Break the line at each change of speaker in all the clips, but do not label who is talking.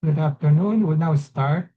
Good afternoon. We'll now start.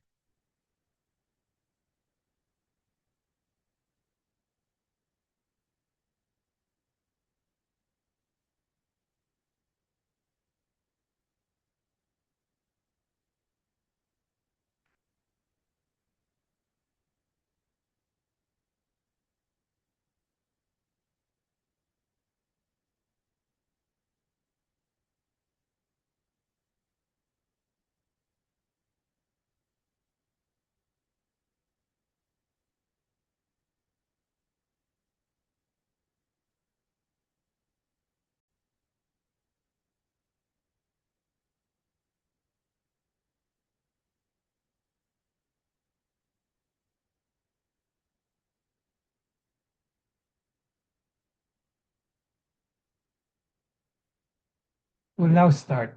We'll now start.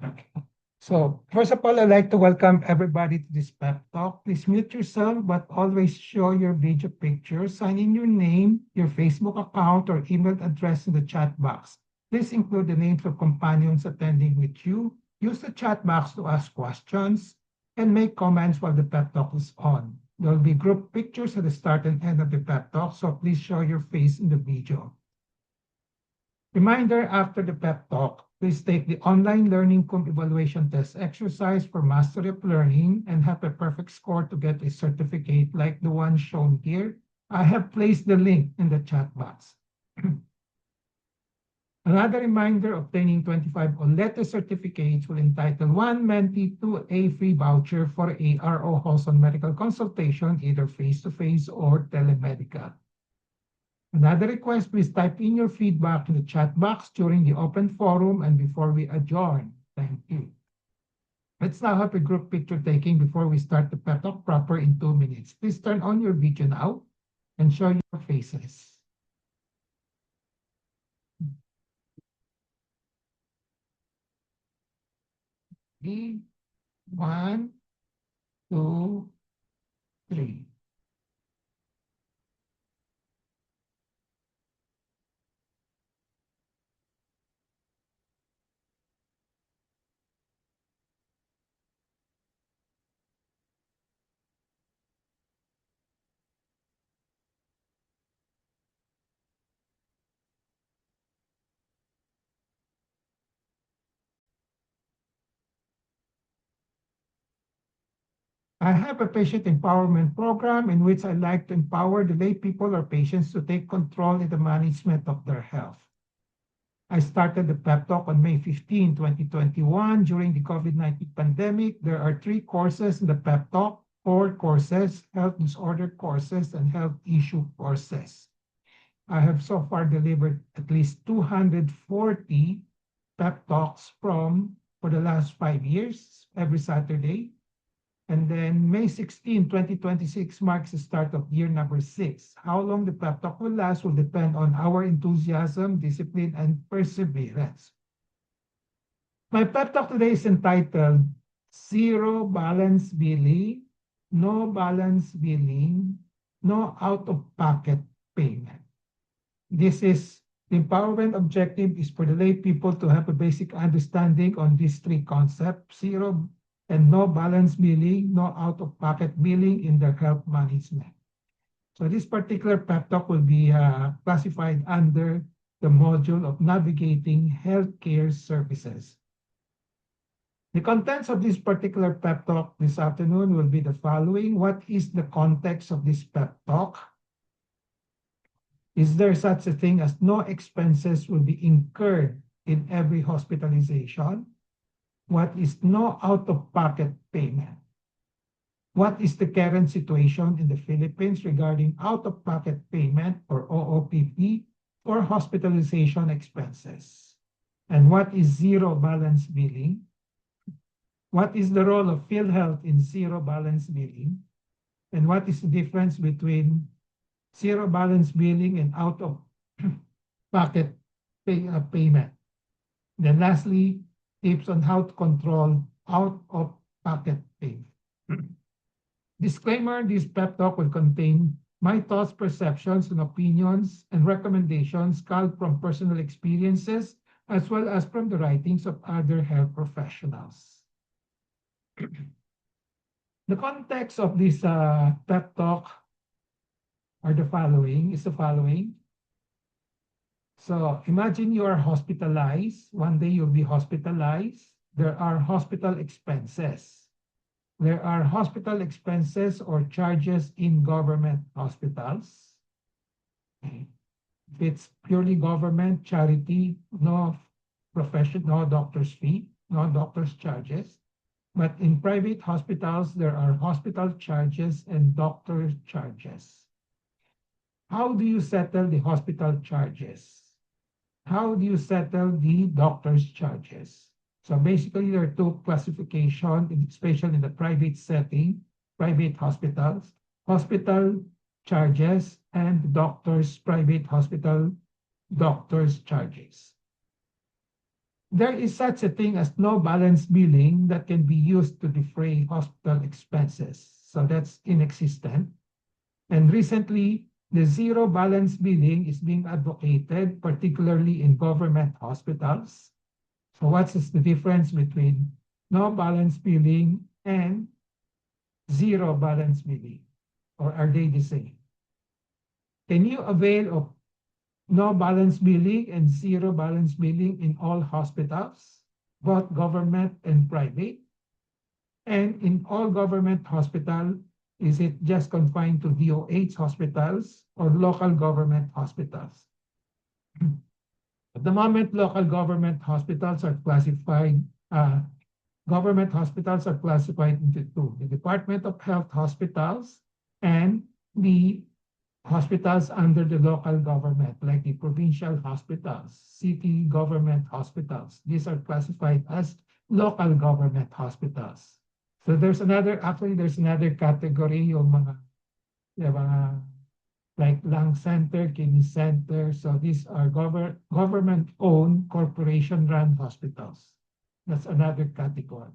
So, first of all, I'd like to welcome everybody to this pep talk. Please mute yourself, but always show your video picture. Sign in your name, your Facebook account, or email address in the chat box. Please include the names of companions attending with you. Use the chat box to ask questions and make comments while the pep talk is on. There will be group pictures at the start and end of the pep talk, so please show your face in the video. Reminder after the pep talk, please take the online learning curve evaluation test exercise for mastery of learning and have a perfect score to get a certificate like the one shown here. I have placed the link in the chat box. Another reminder, obtaining 25 or letter certificates will entitle one mentee to a free voucher for ARO host on medical consultation, either face-to-face or telemedical. Another request, please type in your feedback in the chat box during the open forum and before we adjourn. Thank you. Let's now have a group picture taking before we start the pep talk proper in 2 minutes. Please turn on your video now and show your faces. 3, 1, 2, 3. I have a patient empowerment program in which I like to empower the lay people or patients to take control in the management of their health. I started the pep talk on May 15, 2021 during the COVID-19 pandemic. There are 3 courses in the pep talk, 4 courses, health disorder courses, and health issue courses. I have so far delivered at least 240 pep talks for the last 5 years, every Saturday. And then May 16, 2026 marks the start of year number 6. How long the pep talk will last will depend on our enthusiasm, discipline, and perseverance. My pep talk today is entitled Zero Balance Billing, No Balance Billing, No Out-of-Pocket Payment. This is the empowerment objective is for the lay people to have a basic understanding on these 3 concepts, zero and no balance billing, no out-of-pocket billing in their health management. So this particular pep talk will be classified under the module of navigating healthcare services. The contents of this particular pep talk this afternoon will be the following. What is the context of this pep talk? Is there such a thing as no expenses will be incurred in every hospitalization? What is no out-of-pocket payment? What is the current situation in the Philippines regarding out-of-pocket payment or OOPP for hospitalization expenses? And what is zero balance billing? What is the role of PhilHealth in zero balance billing? And what is the difference between zero balance billing and out-of-pocket payment? Then lastly, tips on how to control out-of-pocket payment. Disclaimer, this pep talk will contain my thoughts, perceptions, and opinions and recommendations culled from personal experiences, as well as from the writings of other health professionals. The context of this pep talk is the following. So imagine you are hospitalized. One day you'll be hospitalized. There are hospital expenses. There are hospital expenses or charges in government hospitals. Okay. If it's purely government, charity, no profession, no doctor's fee, no doctor's charges. But in private hospitals, there are hospital charges and doctor charges. How do you settle the hospital charges? How do you settle the doctor's charges? So basically, there are two classifications, especially in the private setting, private hospitals, hospital charges and doctor's private hospital doctor's charges. There is such a thing as no balance billing that can be used to defray hospital expenses. So that's inexistent. And recently, the zero balance billing is being advocated, particularly in government hospitals. So what is the difference between no balance billing and zero balance billing? Or are they the same? Can you avail of no balance billing and zero balance billing in all hospitals, both government and private? And in all government hospitals, is it just confined to DOH hospitals or local government hospitals? At the moment, local government hospitals are classified, government hospitals are classified into two, the Department of Health hospitals and the hospitals under the local government, like the provincial hospitals, city government hospitals. These are classified as local government hospitals. So there's another category yung mga like lung center, kidney center. So these are government-owned, corporation-run hospitals. That's another category.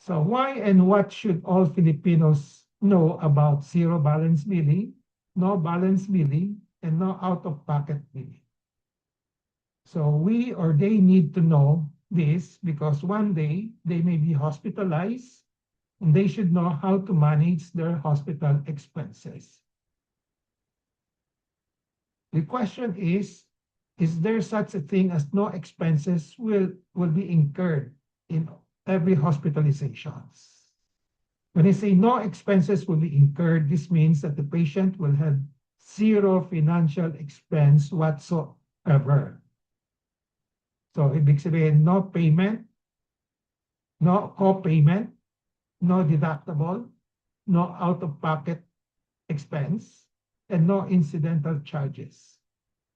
So why and what should all Filipinos know about zero balance billing, no balance billing, and no out-of-pocket billing? So we or they need to know this because one day they may be hospitalized and they should know how to manage their hospital expenses. The question is there such a thing as no expenses will be incurred in every hospitalizations? When I say no expenses will be incurred, this means that the patient will have zero financial expense whatsoever. So ibig sabihin, no payment, no co-payment, no deductible, no out-of-pocket expense, and no incidental charges.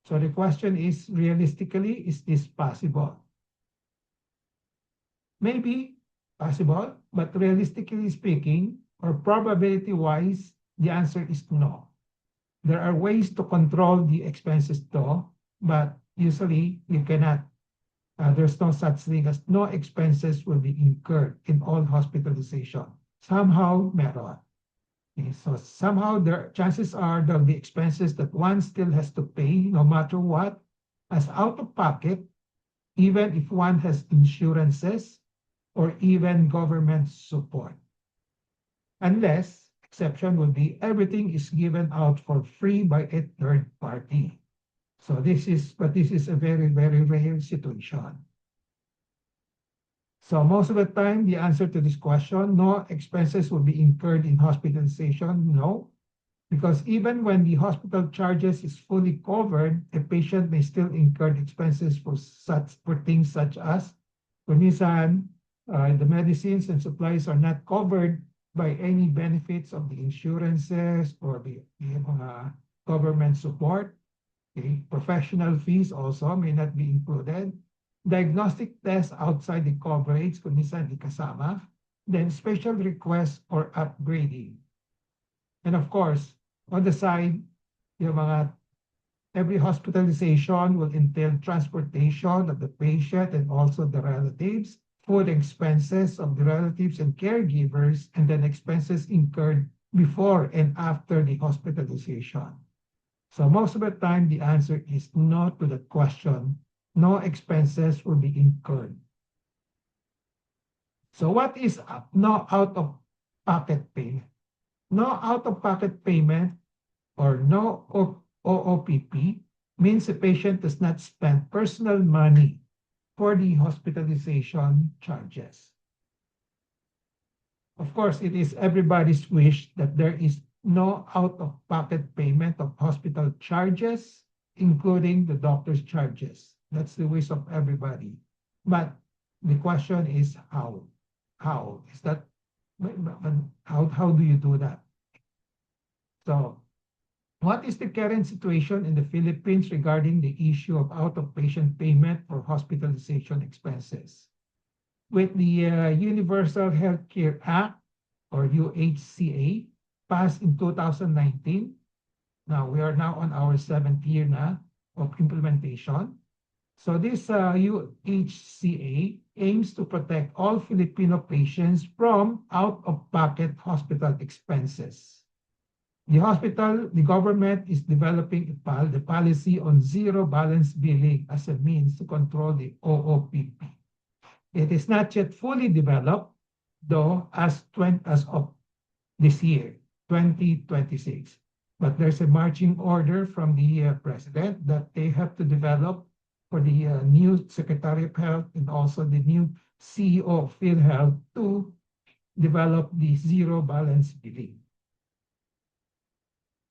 So the question is, realistically, is this possible? Maybe possible, but realistically speaking, or probability-wise, the answer is no. There are ways to control the expenses though, but usually you cannot. There's no such thing as no expenses will be incurred in all hospitalization. Somehow, meron. Okay, so somehow chances are there'll be expenses that one still has to pay no matter what as out of pocket, even if one has insurances or even government support. Unless, exception would be everything is given out for free by a third party. So this is a very, very rare situation. So most of the time, the answer to this question, no expenses will be incurred in hospitalization, no. Because even when the hospital charges is fully covered, a patient may still incur expenses for things such as, kung minsan, the medicines and supplies are not covered by any benefits of the insurances or the government support. Okay. Professional fees also may not be included. Diagnostic tests outside the coverage, kung minsan di kasama. Then special requests or upgrading. And of course, on the side, every hospitalization will entail transportation of the patient and also the relatives, food expenses of the relatives and caregivers, and then expenses incurred before and after the hospitalization. So most of the time, the answer is no to that question. No expenses will be incurred. So what is no out-of-pocket payment? No out-of-pocket payment or no OOPP means the patient does not spend personal money for the hospitalization charges. Of course, it is everybody's wish that there is no out-of-pocket payment of hospital charges, including the doctor's charges. That's the wish of everybody. But the question is how? How is that? How do you do that? So, what is the current situation in the Philippines regarding the issue of out-of-patient payment for hospitalization expenses? With the Universal Healthcare Act, or UHCA, passed in 2019. Now, we are now on our 7th year na of implementation. So this UHCA aims to protect all Filipino patients from out-of-pocket hospital expenses. The government is developing the policy on zero balance billing as a means to control the OOPP. It is not yet fully developed, though, as of this year, 2026. But there's a marching order from the president that they have to develop for the new Secretary of Health and also the new CEO of PhilHealth to develop the zero balance billing.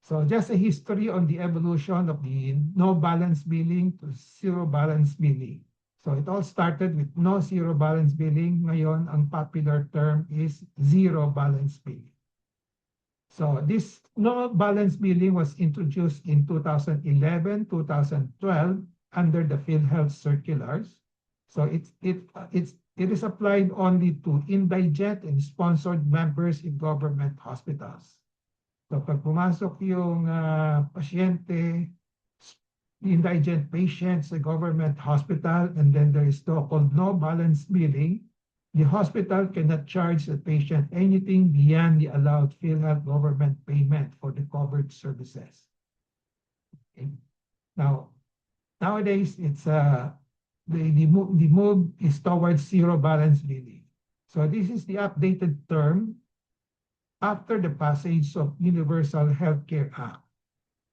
So just a history on the evolution of the no balance billing to zero balance billing. So it all started with no zero balance billing. Ngayon, ang popular term is zero balance billing. So this no balance billing was introduced in 2011, 2012 under the PhilHealth circulars. So it is applied only to indigent and sponsored members in government hospitals. So pag pumasok yung pasyente, indigent patients sa government hospital, and then there is so-called no balance billing, the hospital cannot charge the patient anything beyond the allowed PhilHealth government payment for the covered services. Okay. Now, nowadays, it's the move is towards zero balance billing. So this is the updated term after the passage of Universal Healthcare Act.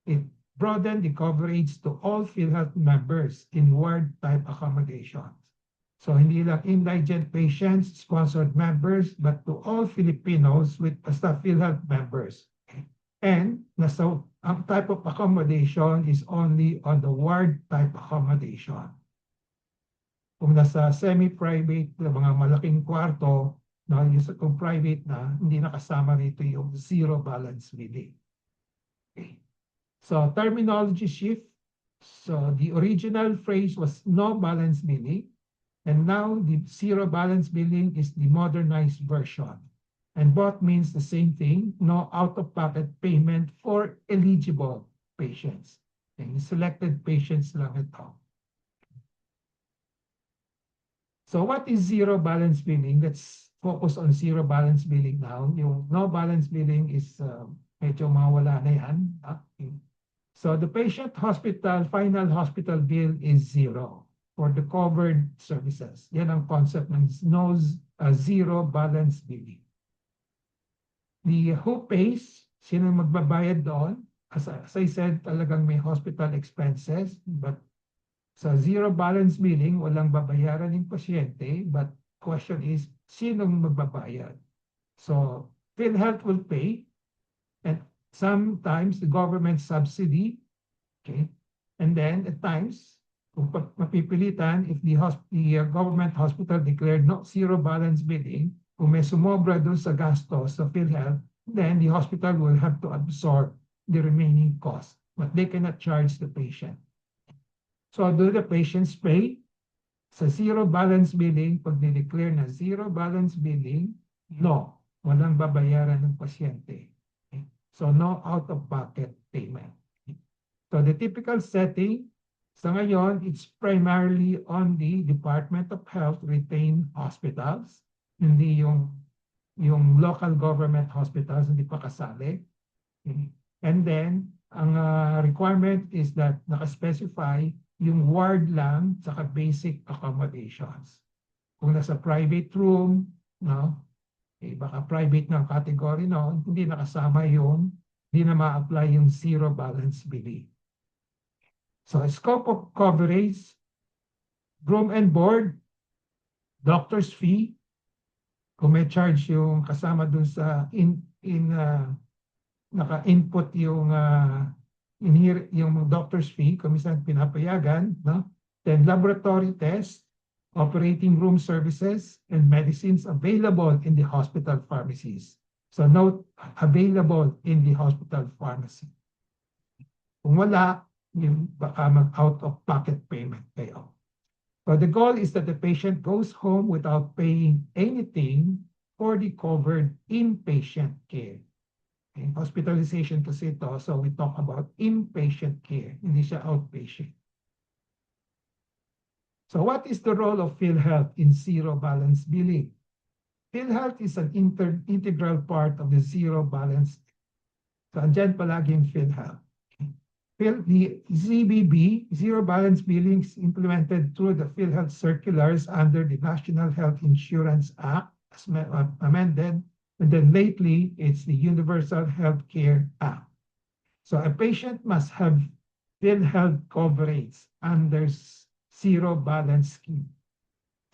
It broadened the coverage to all PhilHealth members in ward-type accommodations. So hindi lang indigent patients, sponsored members, but to all Filipinos with basta PhilHealth members. And ang type of accommodation is only on the ward-type accommodation. Kung nasa semi-private, mga malaking kwarto, kung private na, hindi nakasama rito yung zero balance billing. Okay. So terminology shift. So the original phrase was no balance billing, and now the zero balance billing is the modernized version. And both means the same thing, no out-of-pocket payment for eligible patients. Okay. Selected patients lang ito. So what is zero balance billing? Let's focus on zero balance billing now. Yung no balance billing is medyo mawala na yan. Okay. So the patient final hospital bill is zero for the covered services. Yan ang concept ng zero balance billing. The who pays, sino magbabayad doon? As I said, talagang may hospital expenses, but sa zero balance billing, walang babayaran ng pasyente, but question is, sinong magbabayad? So, PhilHealth will pay, and sometimes the government subsidy, okay? And then at times, kung mapipilitan, if the government hospital declared no zero balance billing, kung may sumobra doon sa gastos sa PhilHealth, then the hospital will have to absorb the remaining cost, but they cannot charge the patient. So do the patients pay? Sa zero balance billing, pag ni-declare na zero balance billing, no, walang babayaran ng pasyente. Okay? So no out-of-pocket payment. So the typical setting, sa ngayon, it's primarily on the Department of Health retained hospitals, hindi yung local government hospitals, hindi pa kasali. Okay? And then, ang requirement is that nakaspecify yung ward lang saka basic accommodations. Kung nasa private room, no? Baka private ng category, no? Hindi nakasama yung, hindi na ma-apply yung zero balance billing. So, scope of coverage, room and board, doctor's fee, kung may charge yung kasama dun sa naka-input yung yung doctor's fee, kung minsan pinapayagan, no? Then laboratory test, operating room services, and medicines available in the hospital pharmacies. So note, available in the hospital pharmacy. Kung wala, yung baka mag-out-of-pocket payment kayo. So the goal is that the patient goes home without paying anything for the covered inpatient care. Okay, hospitalization kasi ito, so we talk about inpatient care, hindi siya outpatient. So what is the role of PhilHealth in zero balance billing? PhilHealth is an integral part of the zero balance. So andyan palagi yung PhilHealth. The ZBB, Zero Balance Billing, is implemented through the PhilHealth circulars under the National Health Insurance Act, as amended, and then lately, it's the Universal Health Care Act. So a patient must have PhilHealth coverage under zero balance scheme.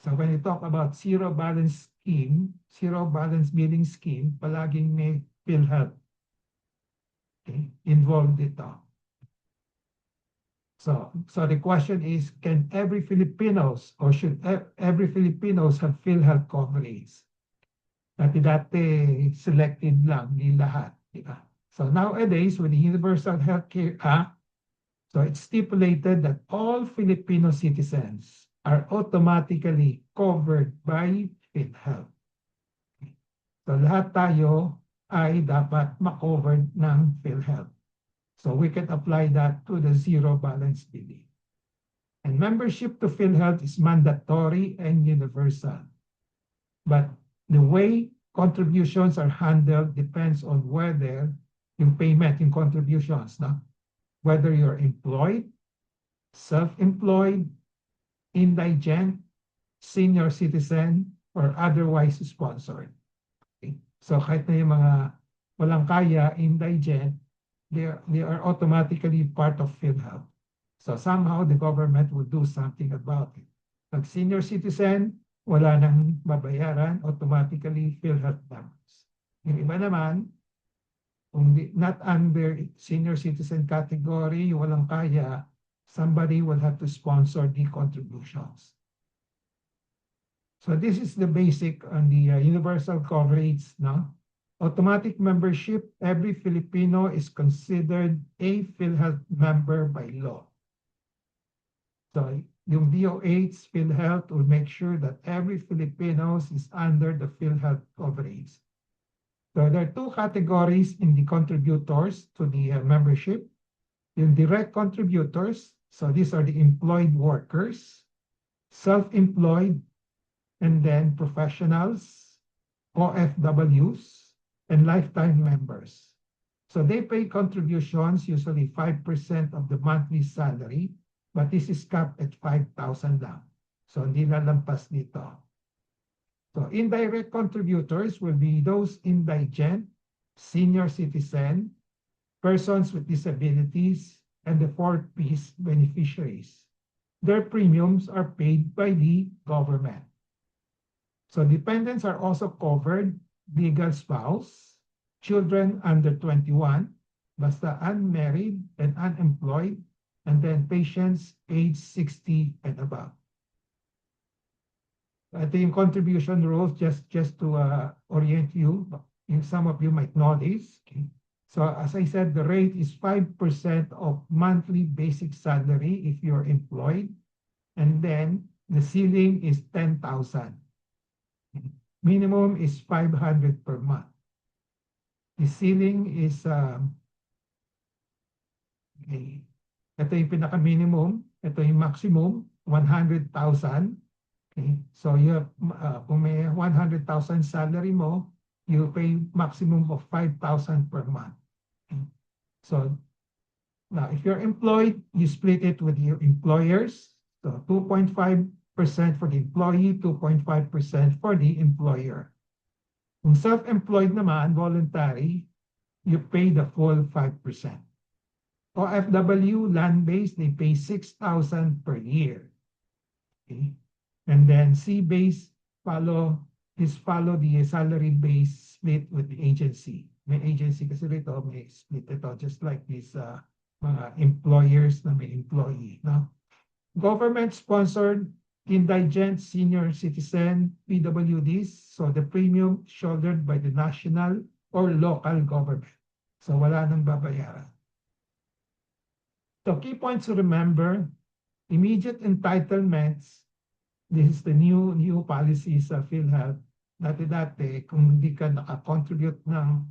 So when you talk about zero balance scheme, zero balance billing scheme, palaging may PhilHealth involved ito. So the question is, can every Filipinos or should every Filipinos have PhilHealth coverage? Dati selected lang, di lahat. Diba? So nowadays, with the Universal Healthcare Act, so it's stipulated that all Filipino citizens are automatically covered by PhilHealth. So lahat tayo ay dapat ma-covered ng PhilHealth. So we can apply that to the zero balance billing. And membership to PhilHealth is mandatory and universal. But the way contributions are handled depends on whether yung payment, yung contributions, no? Whether you're employed, self-employed, indigent, senior citizen, or otherwise sponsored. Okay? So kahit na yung mga walang kaya, indigent, they are automatically part of PhilHealth. So somehow the government will do something about it. Pag senior citizen, wala nang babayaran, automatically PhilHealth numbers. Yung iba naman, kung not under senior citizen category, walang kaya, somebody will have to sponsor the contributions. So this is the basic on the universal coverage, no? Automatic membership, every Filipino is considered a PhilHealth member by law. So yung DOH, PhilHealth will make sure that every Filipino is under the PhilHealth coverage. So there are two categories in the contributors to the membership. Yung direct contributors, so these are the employed workers, self-employed, and then professionals, OFWs, and lifetime members. So they pay contributions, usually 5% of the monthly salary, but this is capped at 5,000 lang. So hindi lalampas dito. So indirect contributors will be those indigent, senior citizen, persons with disabilities, and the fourth piece beneficiaries. Their premiums are paid by the government. So dependents are also covered, legal spouse, children under 21, basta unmarried and unemployed, and then patients age 60 and above. Ito yung contribution rules just to orient you. Some of you might know this. Okay? So as I said, the rate is 5% of monthly basic salary if you're employed, and then the ceiling is 10,000. Minimum is 500 per month. The ceiling is, okay. Ito yung pinaka-minimum. Ito yung maximum, 100,000. Okay. So you have, kung may 100,000 salary mo, you pay maximum of 5,000 per month. Okay. So now, if you're employed, you split it with your employers. So 2.5% for the employee, 2.5% for the employer. Kung self-employed naman, voluntary, you pay the full 5%. OFW, land-based, they pay 6,000 per year. Okay? And then C-based follow the salary-based split with the agency. May agency kasi rito, may split ito, just like these mga employers na may employee. No? Government-sponsored indigent senior citizen PWDs, so the premium shouldered by the national or local government. So wala nang babayaran. So key points to remember, immediate entitlements. This is the new policy sa PhilHealth. Dati-dati, kung hindi ka naka-contribute ng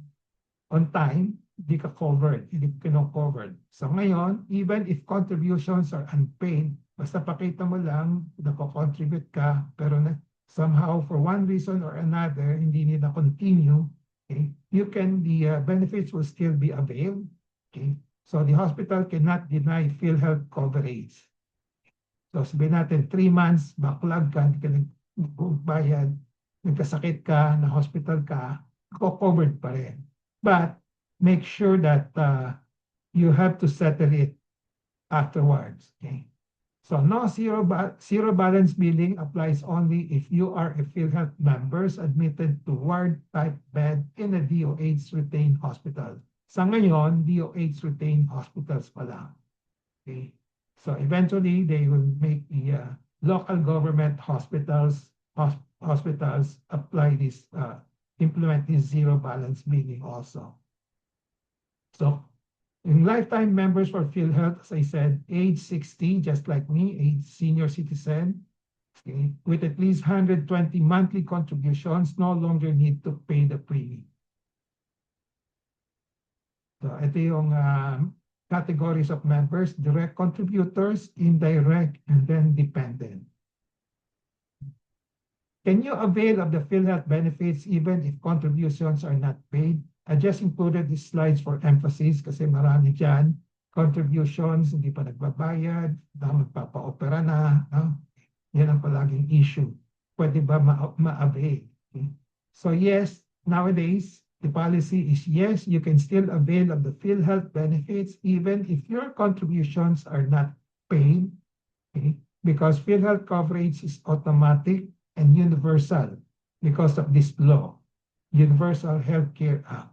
on time, hindi ka covered, hindi ka covered. So ngayon, even if contributions are unpaid, basta pakita mo lang, nako-contribute ka, pero somehow for one reason or another, hindi nila continue, okay, the benefits will still be availed. Okay? So the hospital cannot deny PhilHealth coverage. So sabihin natin, 3 months, backlog ka, hindi ka nagbayad, nagkasakit ka, na-hospital ka, covered pa rin. But make sure that you have to settle it afterwards. Okay? So no zero balance billing applies only if you are a PhilHealth members admitted to ward-type bed in a DOH retained hospital. Sa ngayon, DOH retained hospitals pa lang. Okay? So eventually, they will make the local government hospitals apply this, implement this zero balance billing also. So in lifetime members for PhilHealth, as I said, age 60, just like me, age senior citizen, okay, with at least 120 monthly contributions, no longer need to pay the premium. So ito yung categories of members: direct contributors, indirect, and then dependent. Can you avail of the PhilHealth benefits even if contributions are not paid? I just included these slides for emphasis kasi marami dyan. Contributions, hindi pa nagbabayad, magpapa-opera na. No? Yan ang palaging issue. Pwede ba ma-avail? Okay? So yes, nowadays, the policy is yes, you can still avail of the PhilHealth benefits even if your contributions are not paid, okay? Because PhilHealth coverage is automatic and universal because of this law, Universal Healthcare Act.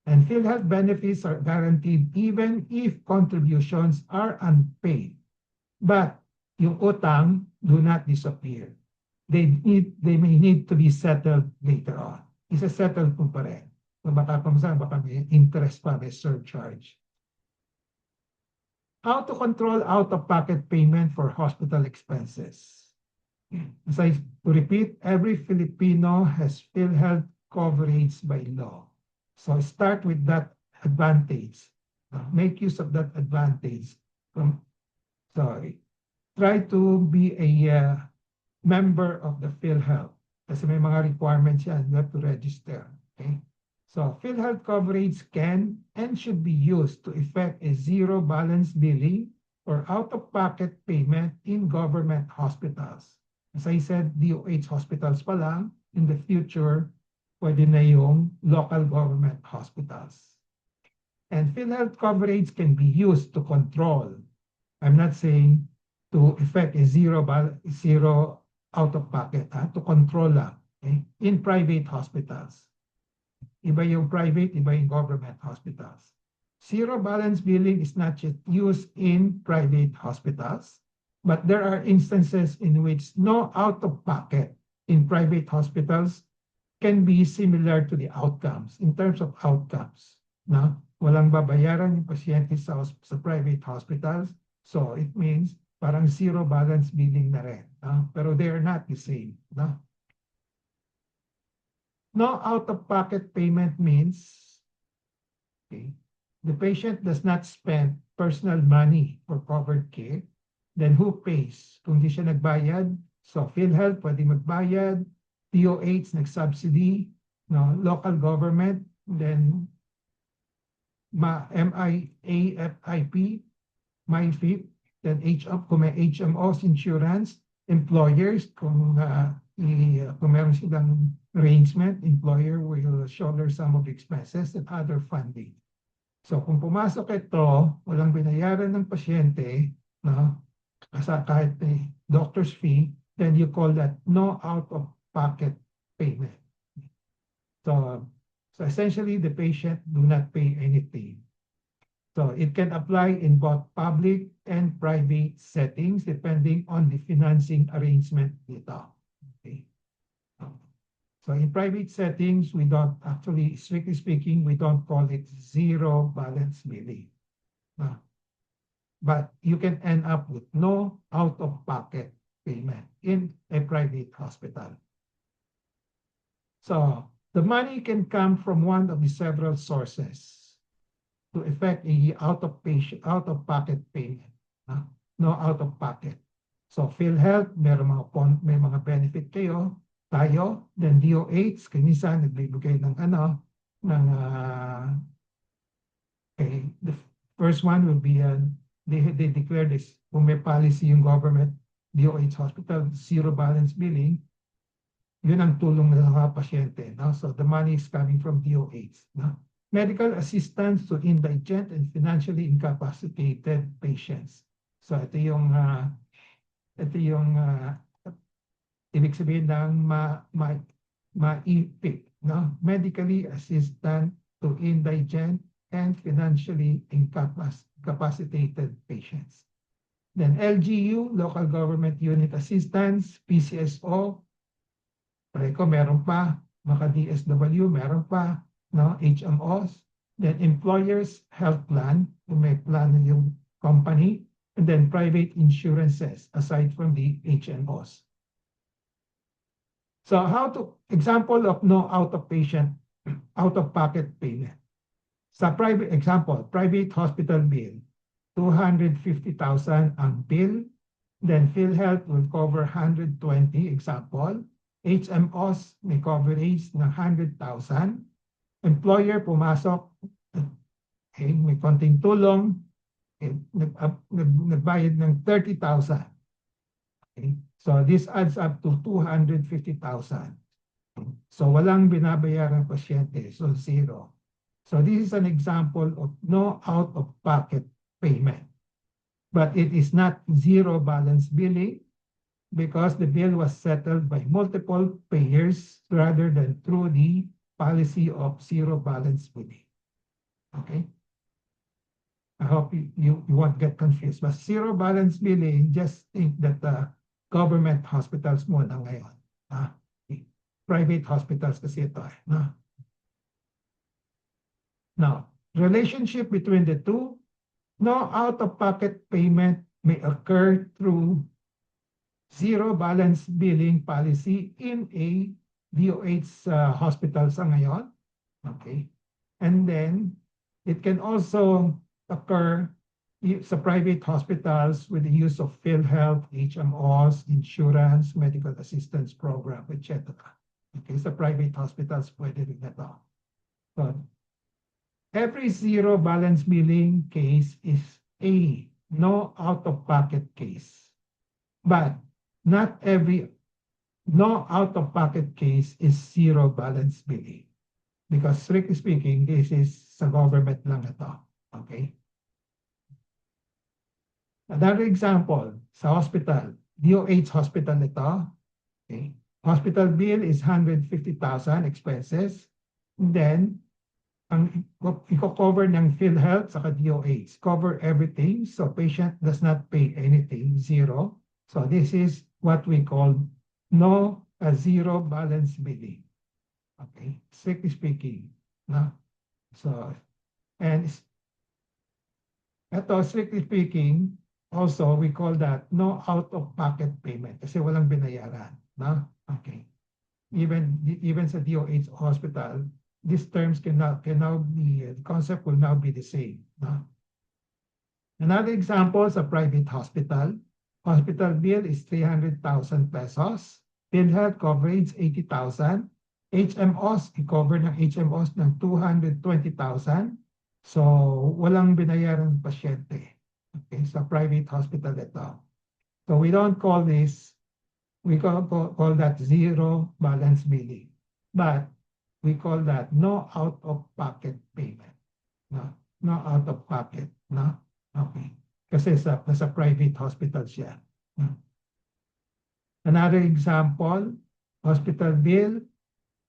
And PhilHealth benefits are guaranteed even if contributions are unpaid. But yung utang do not disappear. They may need to be settled later on. Isa-settle po pa rin. Baka may interest pa, may surcharge. How to control out-of-pocket payment for hospital expenses? As I repeat, every Filipino has PhilHealth coverage by law. So start with that advantage. Make use of that advantage. Try to be a member of the PhilHealth. Kasi may mga requirements yan. You have to register. Okay? So PhilHealth coverage can and should be used to effect a zero balance billing or out-of-pocket payment in government hospitals. As I said, DOH hospitals pa lang. In the future, pwede na yung local government hospitals. And PhilHealth coverage can be used to control. I'm not saying to effect a zero out-of-pocket, to control lang, okay? In private hospitals. Iba yung private, iba yung government hospitals. Zero balance billing is not just used in private hospitals, but there are instances in which no out-of-pocket in private hospitals can be similar to the outcomes, in terms of outcomes. No? Walang babayaran yung pasyente sa private hospitals, so it means parang zero balance billing na rin. No? Pero they are not the same. No? No out-of-pocket payment means, okay, the patient does not spend personal money for covered care, then who pays? Kung di siya nagbayad, so PhilHealth pwede magbayad, DOH nag-subsidy, no, local government, then MIAFIP, MyFIP, then kung may HMOs insurance, employers, kung kung meron silang arrangement, employer will shoulder some of the expenses and other funding. So kung pumasok ito, walang binayaran ng pasyente, no? Kahit doctor's fee, then you call that no out-of-pocket payment. So, so essentially, the patient do not pay anything. So it can apply in both public and private settings depending on the financing arrangement dito. Okay. So in private settings, we don't actually, strictly speaking, we don't call it zero balance billing. But you can end up with no out-of-pocket payment in a private hospital. So the money can come from one of the several sources to effect a out-of-pocket payment. No out-of-pocket. So PhilHealth, may mga benefit tayo, then DOH, kanisa nagbibigay ng okay, the first one will be, they declare this, kung may policy yung government, DOH hospital, zero balance billing, yun ang tulong ng mga pasyente. No? So the money is coming from DOH. No? Medical assistance to indigent and financially incapacitated patients. So ito yung ibig sabihin ng ma-IPIC, no? Medically assistant to indigent and financially incapacitated patients. Then LGU, Local Government Unit Assistance, PCSO, PRECO meron pa, Maka DSW meron pa, no? HMOs, then Employers Health Plan, kung may plan yung company, and then private insurances aside from the HMOs. So example of no out-of-pocket payment. Sa private example, private hospital bill, 250,000 ang bill, then PhilHealth will cover 120, example. HMOs may coverage ng 100,000. Employer pumasok, okay, may konting tulong, okay, nagbayad ng 30,000. Okay. So this adds up to 250,000. So walang binabayaran pasyente, so zero. So this is an example of no out-of-pocket payment. But it is not zero balance billing because the bill was settled by multiple payers rather than through the policy of zero balance billing. Okay? I hope you won't get confused. But zero balance billing, just think that government hospitals muna ngayon. Private hospitals kasi ito. Now, relationship between the two, no out-of-pocket payment may occur through zero balance billing policy in a DOH hospital sa ngayon. Okay. And then, it can also occur sa private hospitals with the use of PhilHealth, HMOs, insurance, medical assistance program, etc. Okay, sa private hospitals pwede rin ito. So, every zero balance billing case is a no out-of-pocket case. But not every no out-of-pocket case is zero balance billing. Because strictly speaking, this is sa government lang ito. Okay? Another example, sa hospital, DOH hospital ito. Okay? Hospital bill is 150,000 expenses. And then, ang i-cover ng PhilHealth sa DOH, cover everything. So patient does not pay anything, zero. So this is what we call zero balance billing. Okay, strictly speaking. No? So, and ito, strictly speaking, also we call that no out-of-pocket payment kasi walang binayaran. No? Okay. Even sa DOH hospital, these terms can now be, the concept will now be the same. No? Another example sa private hospital, hospital bill is 300,000 pesos. PhilHealth coverage 80,000. HMOs, i-cover ng HMOs ng 220,000. So, walang binayaran pasyente. Okay, sa private hospital ito. So, we don't call this We call that zero balance billing. But we call that no out-of-pocket payment. No, no out-of-pocket. No? Okay. Kasi nasa private hospital siya. No? Another example, hospital bill,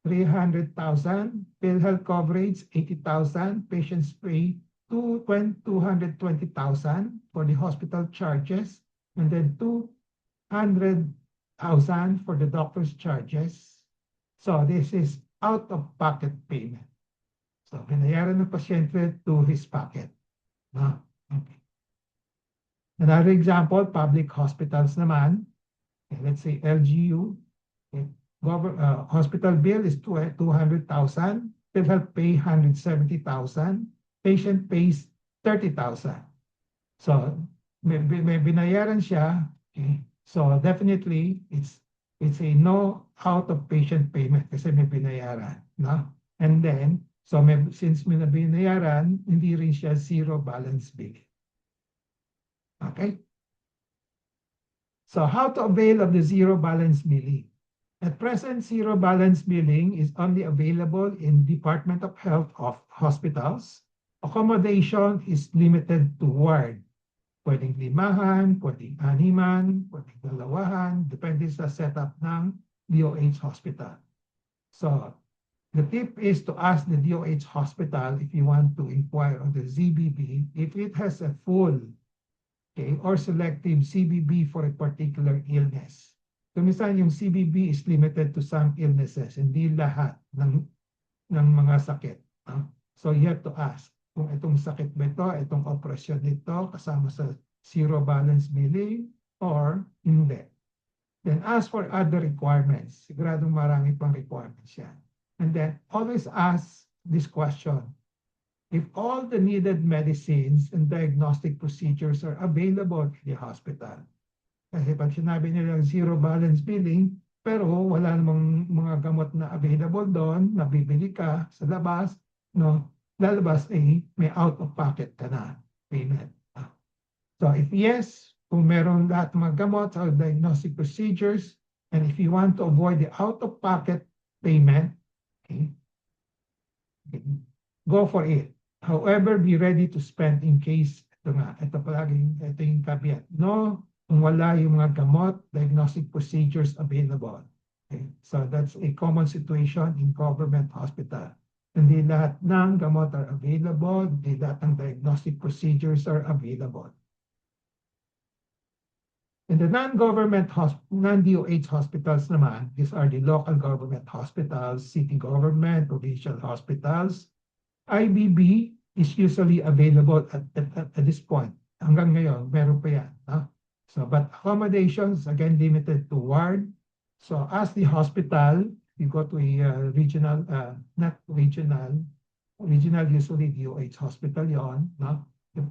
300,000, PhilHealth coverage, 80,000, patients pay 220,000 for the hospital charges, and then 200,000 for the doctor's charges. So this is out-of-pocket payment. So binayaran ng pasyente to his pocket. No? Okay. Another example, public hospitals naman. Okay, let's say LGU. Okay. Hospital bill is 200,000. PhilHealth pay 170,000. Patient pays 30,000. So may binayaran siya. Okay. So definitely it's a no out of patient payment kasi may binayaran. No? And then, so since may binayaran, hindi rin siya zero balance bill. Okay? So how to avail of the zero balance billing? At present, zero balance billing is only available in Department of Health of hospitals. Accommodation is limited to ward. Pwedeng limahan, pwedeng animan, pwedeng dalawahan, depende sa setup ng DOH hospital. So the tip is to ask the DOH hospital if you want to inquire on the ZBB, if it has a full, okay, or selective CBB for a particular illness. Kumisan yung CBB is limited to some illnesses, hindi lahat ng mga sakit. So you have to ask kung itong sakit ba ito, itong operasyon nito, kasama sa zero balance billing, or hindi. Then ask for other requirements. Siguradong marami pang requirements yan. And then always ask this question. If all the needed medicines and diagnostic procedures are available in the hospital. Kasi pag sinabi nila zero balance billing, pero wala namang mga gamot na available doon, nabibili ka sa labas, no? Lalabas may out-of-pocket ka na payment. So if yes, kung meron lahat mga gamot or diagnostic procedures, and if you want to avoid the out-of-pocket payment, okay, go for it. However, be ready to spend in case, ito yung caveat, no, kung wala yung mga gamot, diagnostic procedures available. Okay? So that's a common situation in government hospital. Hindi lahat ng gamot are available, hindi lahat ng diagnostic procedures are available. In the non-DOH hospitals naman, these are the local government hospitals, city government, provincial hospitals. IBB is usually available at this point. Hanggang ngayon, meron pa yan. No? So, but accommodations, again, limited to ward. So, as the hospital, you go to a regional, not regional usually DOH hospital yon, no? The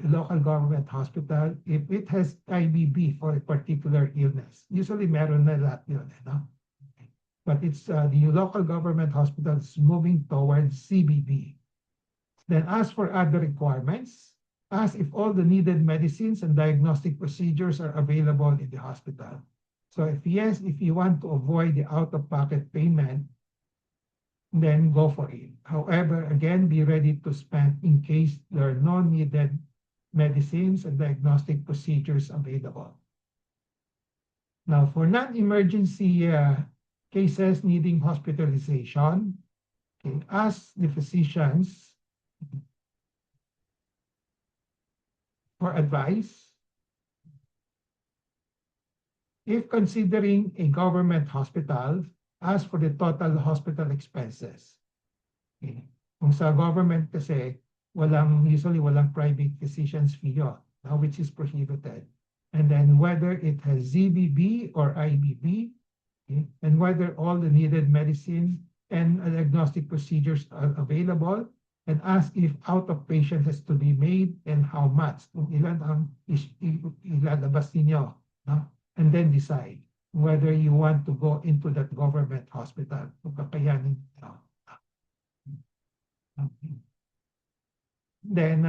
local government hospital, if it has IBB for a particular illness, usually meron na lahat yun, no? But it's the local government hospital is moving towards CBB. Then ask for other requirements. Ask if all the needed medicines and diagnostic procedures are available in the hospital. So if yes, if you want to avoid the out-of-pocket payment, then go for it. However, again, be ready to spend in case there are no needed medicines and diagnostic procedures available. Now, for non-emergency cases needing hospitalization, okay, ask the physicians for advice. If considering a government hospital, ask for the total hospital expenses. Okay. Kung sa government kasi, usually walang private physician's fee yun, which is prohibited. And then whether it has ZBB or IBB, okay, and whether all the needed medicines and diagnostic procedures are available, and ask if out-of-patient has to be made and how much, kung ilan ang ilalabas ninyo, no? And then decide whether you want to go into that government hospital, kung kakayanin nyo. Okay. Then,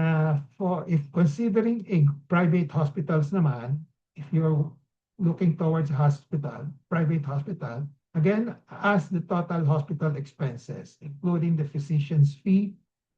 if considering a private hospitals naman, if you're looking towards hospital, private hospital, again, ask the total hospital expenses, including the physician's fee,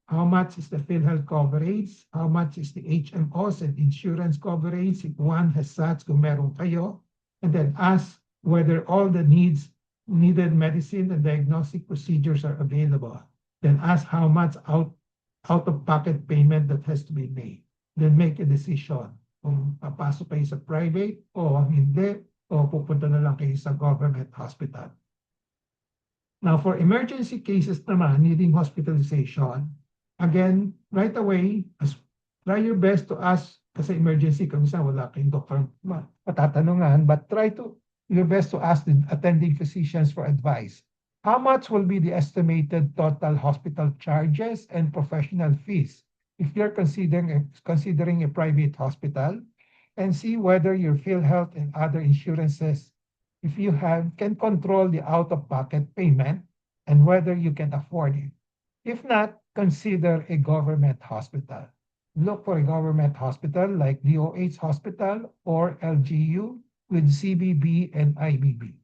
how much is the PhilHealth coverage, how much is the HMOs and insurance coverage, if one has such, kung meron kayo, and then ask whether all the needed medicine and diagnostic procedures are available. Then ask how much out-of-pocket payment that has to be made. Then make a decision kung papasok kayo sa private o hindi, o pupunta na lang kayo sa government hospital. Now, for emergency cases naman needing hospitalization, again, right away, try your best to ask, kasi emergency, kung minsan wala kayong doktor matatanungan, but try to your best to ask the attending physicians for advice. How much will be the estimated total hospital charges and professional fees if you're considering a private hospital, and see whether your PhilHealth and other insurances, if you have, can control the out-of-pocket payment and whether you can afford it. If not, consider a government hospital. Look for a government hospital like DOH Hospital or LGU with CBB and IBB.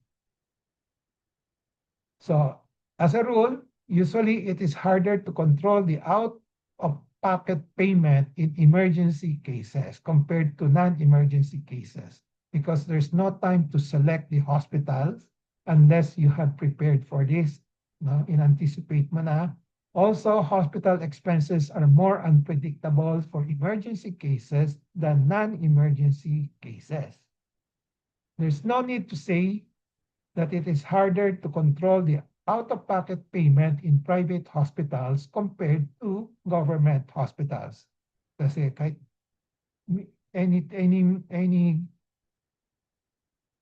So, as a rule, usually it is harder to control the out-of-pocket payment in emergency cases compared to non-emergency cases, because there's no time to select the hospitals unless you have prepared for this, no? In-anticipate mo na. Also, hospital expenses are more unpredictable for emergency cases than non-emergency cases. There's no need to say that it is harder to control the out-of-pocket payment in private hospitals compared to government hospitals. Kasi kahit any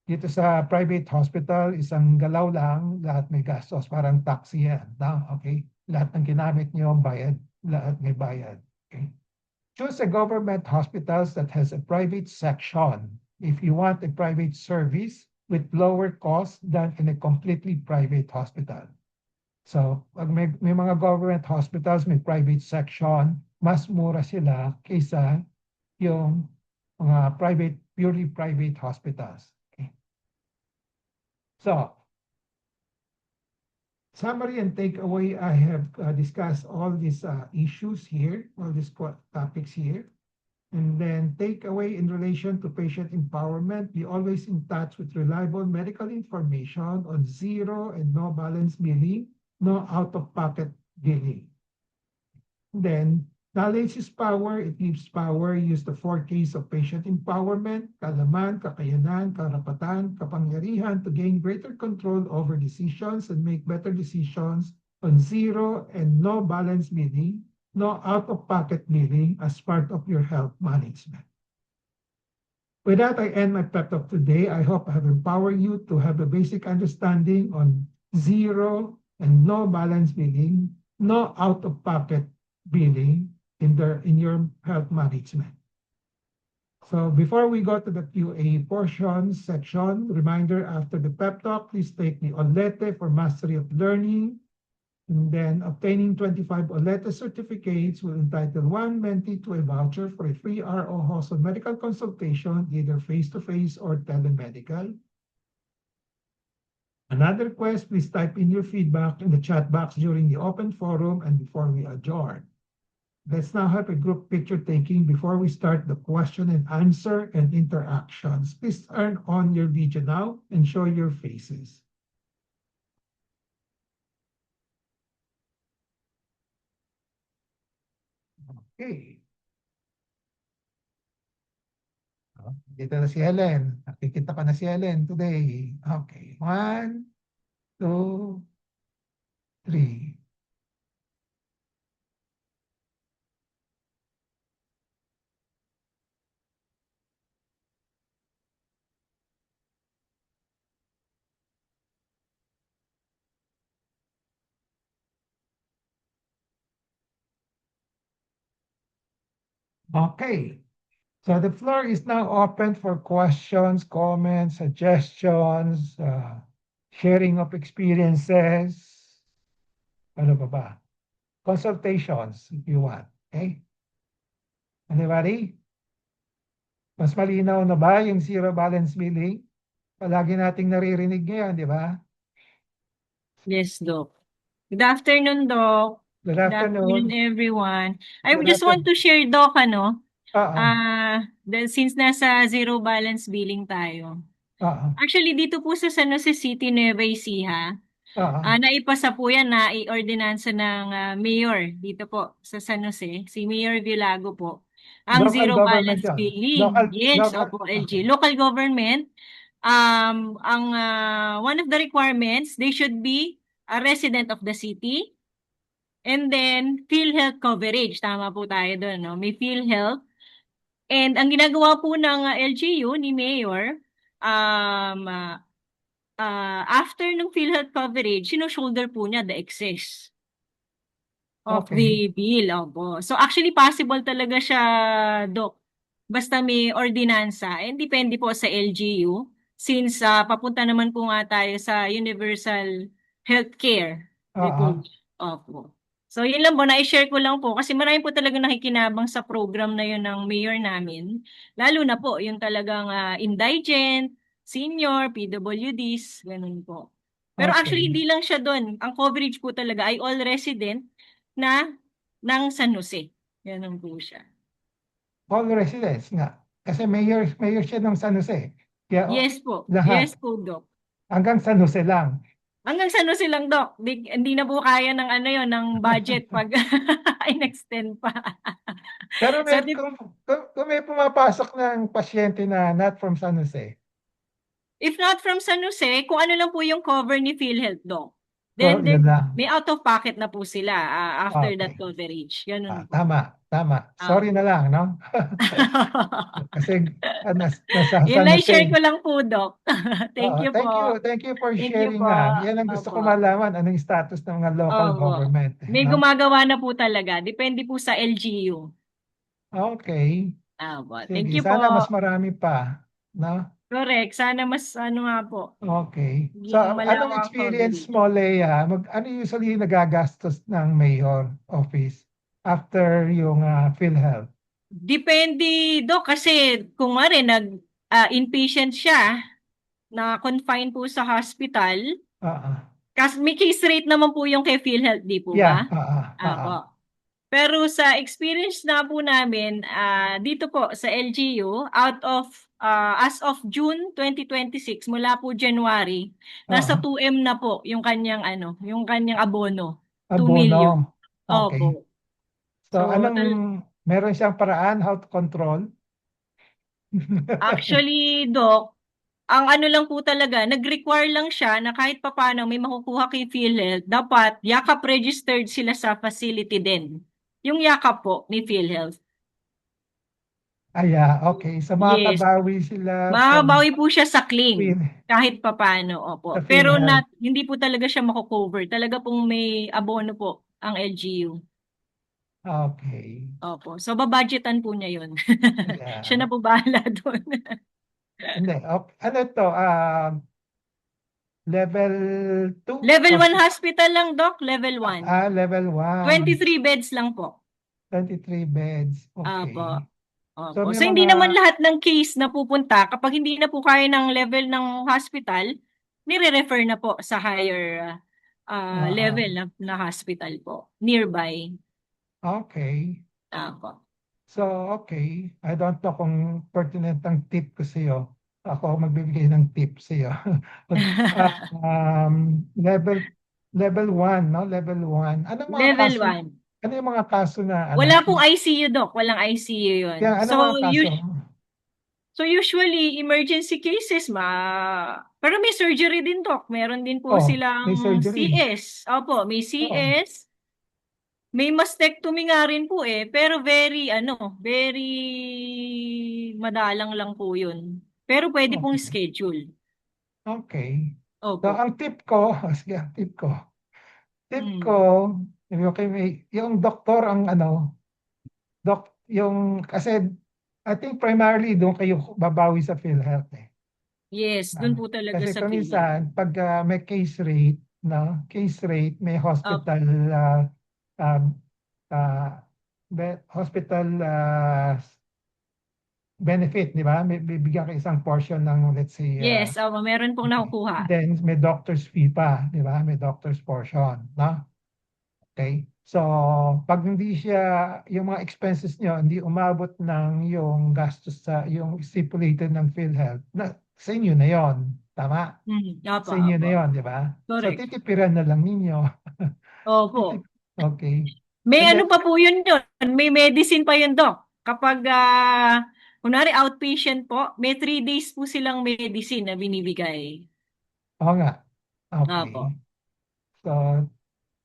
dito sa private hospital, isang galaw lang, lahat may gastos, parang taxi yan. Okay? Lahat ng ginamit niyo, bayad. Lahat may bayad. Okay? Choose a government hospitals that has a private section if you want a private service with lower cost than in a completely private hospital. So, pag may mga government hospitals, may private section, mas mura sila kaysa yung mga purely private hospitals. Okay. So, summary and takeaway, I have discussed all these issues here, all these topics here. And then takeaway in relation to patient empowerment, be always in touch with reliable medical information on zero and no balance billing, no out-of-pocket billing. Then, knowledge is power, it gives power. Use the 4 Ks of patient empowerment: kaalaman, kakayanan, karapatan, kapangyarihan, to gain greater control over decisions and make better decisions on zero and no balance billing, no out-of-pocket billing as part of your health management. With that, I end my pep talk today. I hope I have empowered you to have a basic understanding on zero and no balance billing, no out-of-pocket billing in your health management. So before we go to the QA portion section, reminder, after the pep talk, please take the OLETE for Mastery of Learning. And then obtaining 25 OLETE certificates will entitle one mentee to a voucher for a free RO hospital medical consultation, either face-to-face or telemedical. Another request, please type in your feedback in the chat box during the open forum and before we adjourn. Let's now have a group picture taking before we start the question and answer and interactions. Please turn on your video now and show your faces. Okay. Dito na si Helen. Nakikita pa na si Helen today. Okay. 1, 2, 3. Okay. So the floor is now open for questions, comments, suggestions, sharing of experiences. Ano ba ba? Consultations if you want. Okay? Anybody? Mas malinaw na ba yung zero balance billing? Palagi nating naririnig ngayon, di ba?
Yes, Doc. Good afternoon, Doc.
Good
Good afternoon,
afternoon.
everyone. I
Good
just want
afternoon.
to share, Doc,
Oo,
since nasa zero balance billing tayo.
oo,
Actually, dito po sa San Jose City, Nueva Ecija,
oo.
naipasa po yan na i-ordinansa ng mayor dito po sa San Jose, si Mayor Villago po, ang
Local
zero
government
balance
yun.
billing. Yes,
Local,
opo,
okay.
LG. Local government, one of the requirements, they should be a resident of the city, and then PhilHealth coverage. Tama po tayo doon, no? May PhilHealth. And ang ginagawa po ng LGU ni Mayor, um, uh, after ng PhilHealth coverage, sino-shoulder po niya the excess of
Okay.
the bill. Opo. So actually possible talaga siya, Doc. Basta may ordinansa. And depende po sa LGU. Since papunta naman po nga tayo sa universal healthcare. Di
Oo,
po. Opo. So yun lang po, na-share ko lang po. Kasi marami po talaga nakikinabang sa program na yun ng mayor namin. Lalo na po yung talagang indigent, senior, PWDs, ganun po. Pero actually,
okay.
hindi lang siya doon. Ang coverage po talaga ay all resident na ng San Jose. Ganun po siya.
All residents nga. Kasi mayor siya ng San Jose. Kaya
Yes po. Yes
lahat.
po, Doc.
Hanggang San Jose lang.
Hanggang San Jose lang, Doc. Hindi na po kaya ng ng budget pag in-extend pa.
Pero
So,
kung may pumapasok ng pasyente na not from San Jose,
if not from San Jose, kung ano lang po yung cover ni PhilHealth, Doc.
so
Then,
yun lang.
may out of pocket na po sila after that
Okay.
coverage. Ganun po.
Tama, tama. Sorry na
Opo.
lang, no? Kasi nasa
Yun
San
lang, share
Jose.
ko lang po, Doc. Thank you
Thank you.
po.
Thank you for
Thank you
sharing
po.
nga. Yan ang gusto ko
Opo.
malaman. Anong status ng mga local
Opo.
government,
May
no?
gumagawa na po talaga. Depende po sa LGU.
Okay.
Opo. Thank
Sige,
you po.
sana mas marami pa, no?
Correct. Sana mas nga po.
Okay. So,
Maging
anong
malawak ang
experience
coverage.
mo, Leia? Ano usually nagagastos ng mayor office after yung PhilHealth?
Depende, Dok, kasi kung inpatient siya, na confine po sa hospital,
Ah,
kasi may case rate naman po yung kay PhilHealth, di po
yeah,
ba? Opo.
ah.
Pero sa experience na po namin, dito po sa LGU, as of June 2026, mula po January, nasa
Ah,
2M na po yung kanyang yung kanyang abono, 2 million.
abono. Okay.
Opo.
So,
So,
meron siyang paraan how to control?
actually, Doc, ang ano lang po talaga, nag-require lang siya na kahit papaano may makukuha kay PhilHealth, dapat yakap registered sila sa facility din. Yung yakap po ni PhilHealth.
Okay. So,
Yes.
makakabawi sila from
Makabawi po siya sa claim
Phil,
kahit papaano,
sa
opo. Pero
PhilHealth.
hindi po talaga siya mako-cover. Talaga pong may abono po ang LGU.
Okay.
Opo. So babudgetan po niya 'yun. Siya
Yeah.
na po bahala doon.
Hindi. Okay. Ano to? Level 2?
Level 1 hospital lang, Doc. Level 1.
Level 1.
23 beds lang po.
23 beds.
Opo.
Okay. So,
Opo.
may
So hindi naman
mga,
lahat ng case na pupunta kapag hindi na po kaya ng level ng hospital, nire-refer na po sa higher
uh,
level na hospital po nearby.
okay.
Opo.
So, okay. I don't know kung pertinent ang tip ko sa iyo. Ako ang magbibigay ng tip sa iyo. Level level 1, no? Level 1.
Level 1.
Ano yung mga kaso na
Wala pong ICU, Doc. Walang ICU yun.
Kaya ano mga kaso?
So usually, emergency cases, pero may surgery din, Doc. Meron din po
Oh, may
silang
surgery.
CS. Opo, may
Oh,
CS. May mastectomy nga rin po eh. Pero very madalang lang po yun. Pero pwede pong
okay.
schedule.
Okay. So,
Opo.
ang tip ko, sige, ang tip ko. Tip ko,
Hmm.
okay, yung doktor ang kasi I think primarily doon kayo babawi sa PhilHealth eh.
Yes, dun
Ah,
po talaga
kasi
sa PhilHealth.
kuminsan, pag may case rate, no? Case rate, may
Opo.
hospital, uh, uh, hospital benefit, di ba? May bibigyan ka isang portion ng, let's say,
Yes, meron pong
okay.
nakukuha.
Then, may doctor's fee pa, di ba? May doctor's portion, no? Okay? So, pag hindi siya, yung mga expenses nyo, hindi umabot ng yung gastos yung stipulated ng PhilHealth, sa inyo na yon. Tama?
Opo,
Sa inyo na
opo.
yon, di ba? So,
Correct.
titipiran na lang ninyo.
Opo.
Okay.
May
And then,
ano pa po yun yun. May medicine pa yun, Doc. Kapag, kunwari outpatient po, may 3 days po silang medicine na binibigay.
oo nga. Okay.
Opo.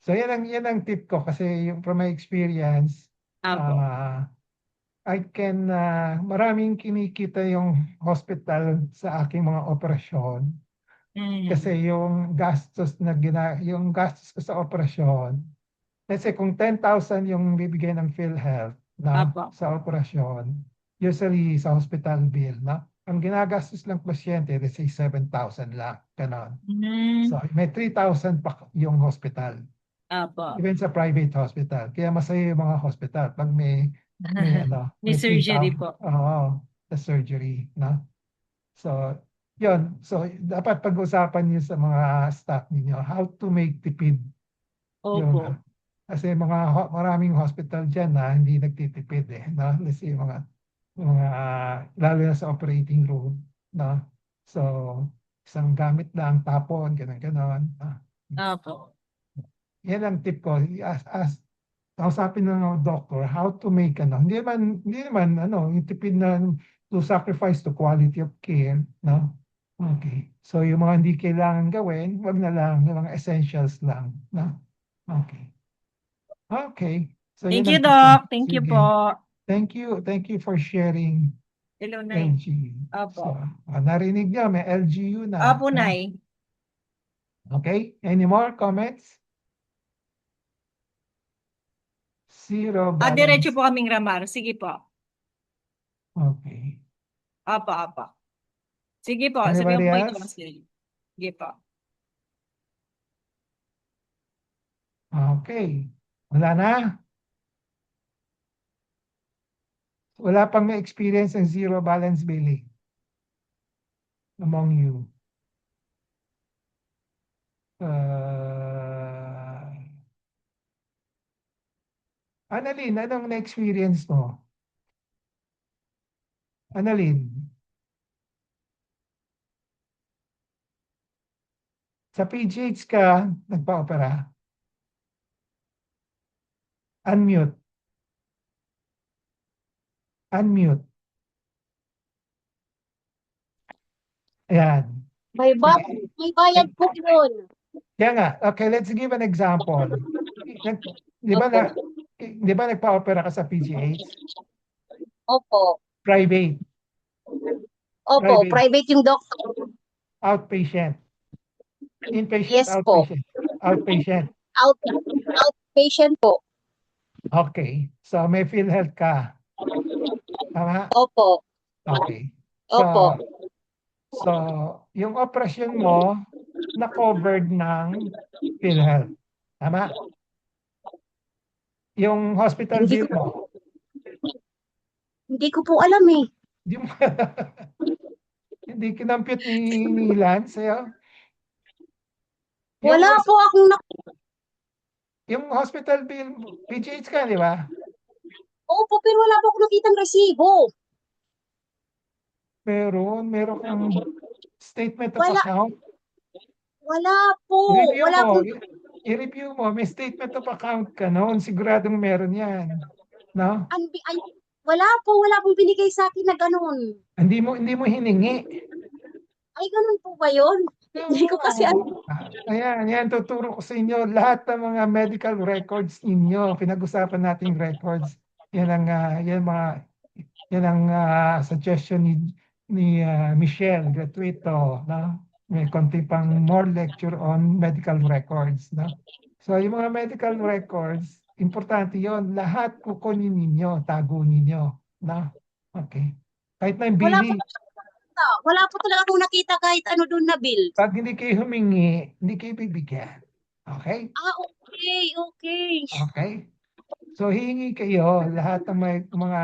So, yan ang tip ko kasi yung from my experience,
Opo.
uh, maraming kinikita yung hospital sa aking mga operasyon
Mm.
kasi yung gastos ko sa operasyon, let's say kung 10,000 yung bibigay ng PhilHealth na
Opo.
sa operasyon, usually sa hospital bill, na ang ginagastos ng pasyente, let's say 7,000 lang, ganon. So,
Mm.
may 3,000 pa yung hospital.
Opo.
Even sa private hospital. Kaya masaya yung mga hospital pag
May
may
surgery
3,000,
po.
sa surgery, no? So, yun. So, dapat pag-usapan niyo sa mga staff niyo how to make tipid yung,
Opo.
kasi maraming hospital diyan na hindi nagtitipid no? Let's say mga lalo na sa operating room, no? So, isang gamit lang, tapon, ganun, ganun.
Opo.
Yan ang tip ko. Kausapin ng doctor how to make hindi naman yung tipid na to sacrifice the quality of care, no? Okay. So yung mga hindi kailangan gawin, wag na lang, yung mga essentials lang, no? Okay. Okay. So
Thank
yan
you,
ang tip ko.
Doc. Thank you
Sige.
po.
Thank you. Thank you for sharing
Hello, Nay.
LGU. So,
Opo.
narinig niyo, may LGU na,
Opo,
no?
Nay.
Okay. Any more comments? Zero
Diretso
balance.
po kaming ramar. Sige po.
Okay.
Opo, opo. Sige po. Sabihan
Anybody
po kayo
else?
kasi. Sige po.
Okay. Wala na? Wala pang may experience ng zero balance billing among you. Annalyn, anong na-experience mo? Annalyn, sa PGH ka nagpa-opera? Unmute. Unmute. Ayan.
May
Sige.
bayad po yun.
Kaya nga, okay, let's give an example. Di ba
Opo.
di ba nagpa-opera ka sa PGH?
Opo.
Private.
Opo,
Private.
private yung doctor.
Outpatient. Inpatient,
Yes po.
outpatient. Outpatient.
Outpatient po.
Okay. So may PhilHealth ka. Tama?
Opo.
Okay.
Opo.
So yung operasyon mo na-covered ng PhilHealth. Tama? Yung hospital
Hindi
bill
ko,
mo,
hindi ko po alam eh.
hindi mo hindi kinampit ni Lance sa'yo? Yung,
Wala po akong
yung hospital bill, PGH ka, di ba?
Opo, pero wala po akong nakitang resibo.
Meron kang statement of
Wala,
account.
wala po.
I-review
Wala
mo.
pong,
I-review mo. May statement of account ka noon. Siguradong meron yan. No?
wala pong binigay sa akin na ganun.
Hindi mo hiningi.
Ay, ganun po ba yun? Hindi ko kasi
Ayan, tuturo ko sa inyo lahat ng mga medical records ninyo. Pinag-usapan nating records. Yan ang suggestion ni Michelle Gratuito, no? May konti pang more lecture on medical records, no? So yung mga medical records, importante yon. Lahat kukunin ninyo, tago ninyo, no? Okay. Kahit na yung
wala po
billing,
nakita. Wala po talaga akong nakita kahit ano doon na bill.
pag hindi kayo humingi, hindi kayo bibigyan. Okay?
Okay, okay.
Okay? So hingi kayo lahat ng mga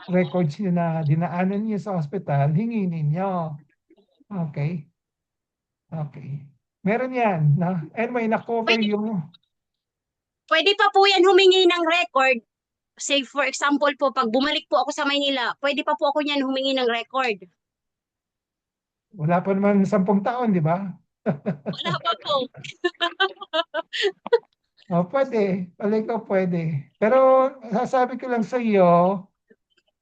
records niyo na dinaanan niyo sa ospital, hingi ninyo. Okay? Okay. Meron yan, na? Anyway, na-cover
Pwede,
yung
pwede pa po yan humingi ng record. Say for example po, pag bumalik po ako sa Maynila, pwede pa po ako niyan humingi ng record.
wala pa naman 10 taon, di ba?
Wala pa po.
O, pwede. Palay ko pwede. Pero sasabi ko lang sa iyo,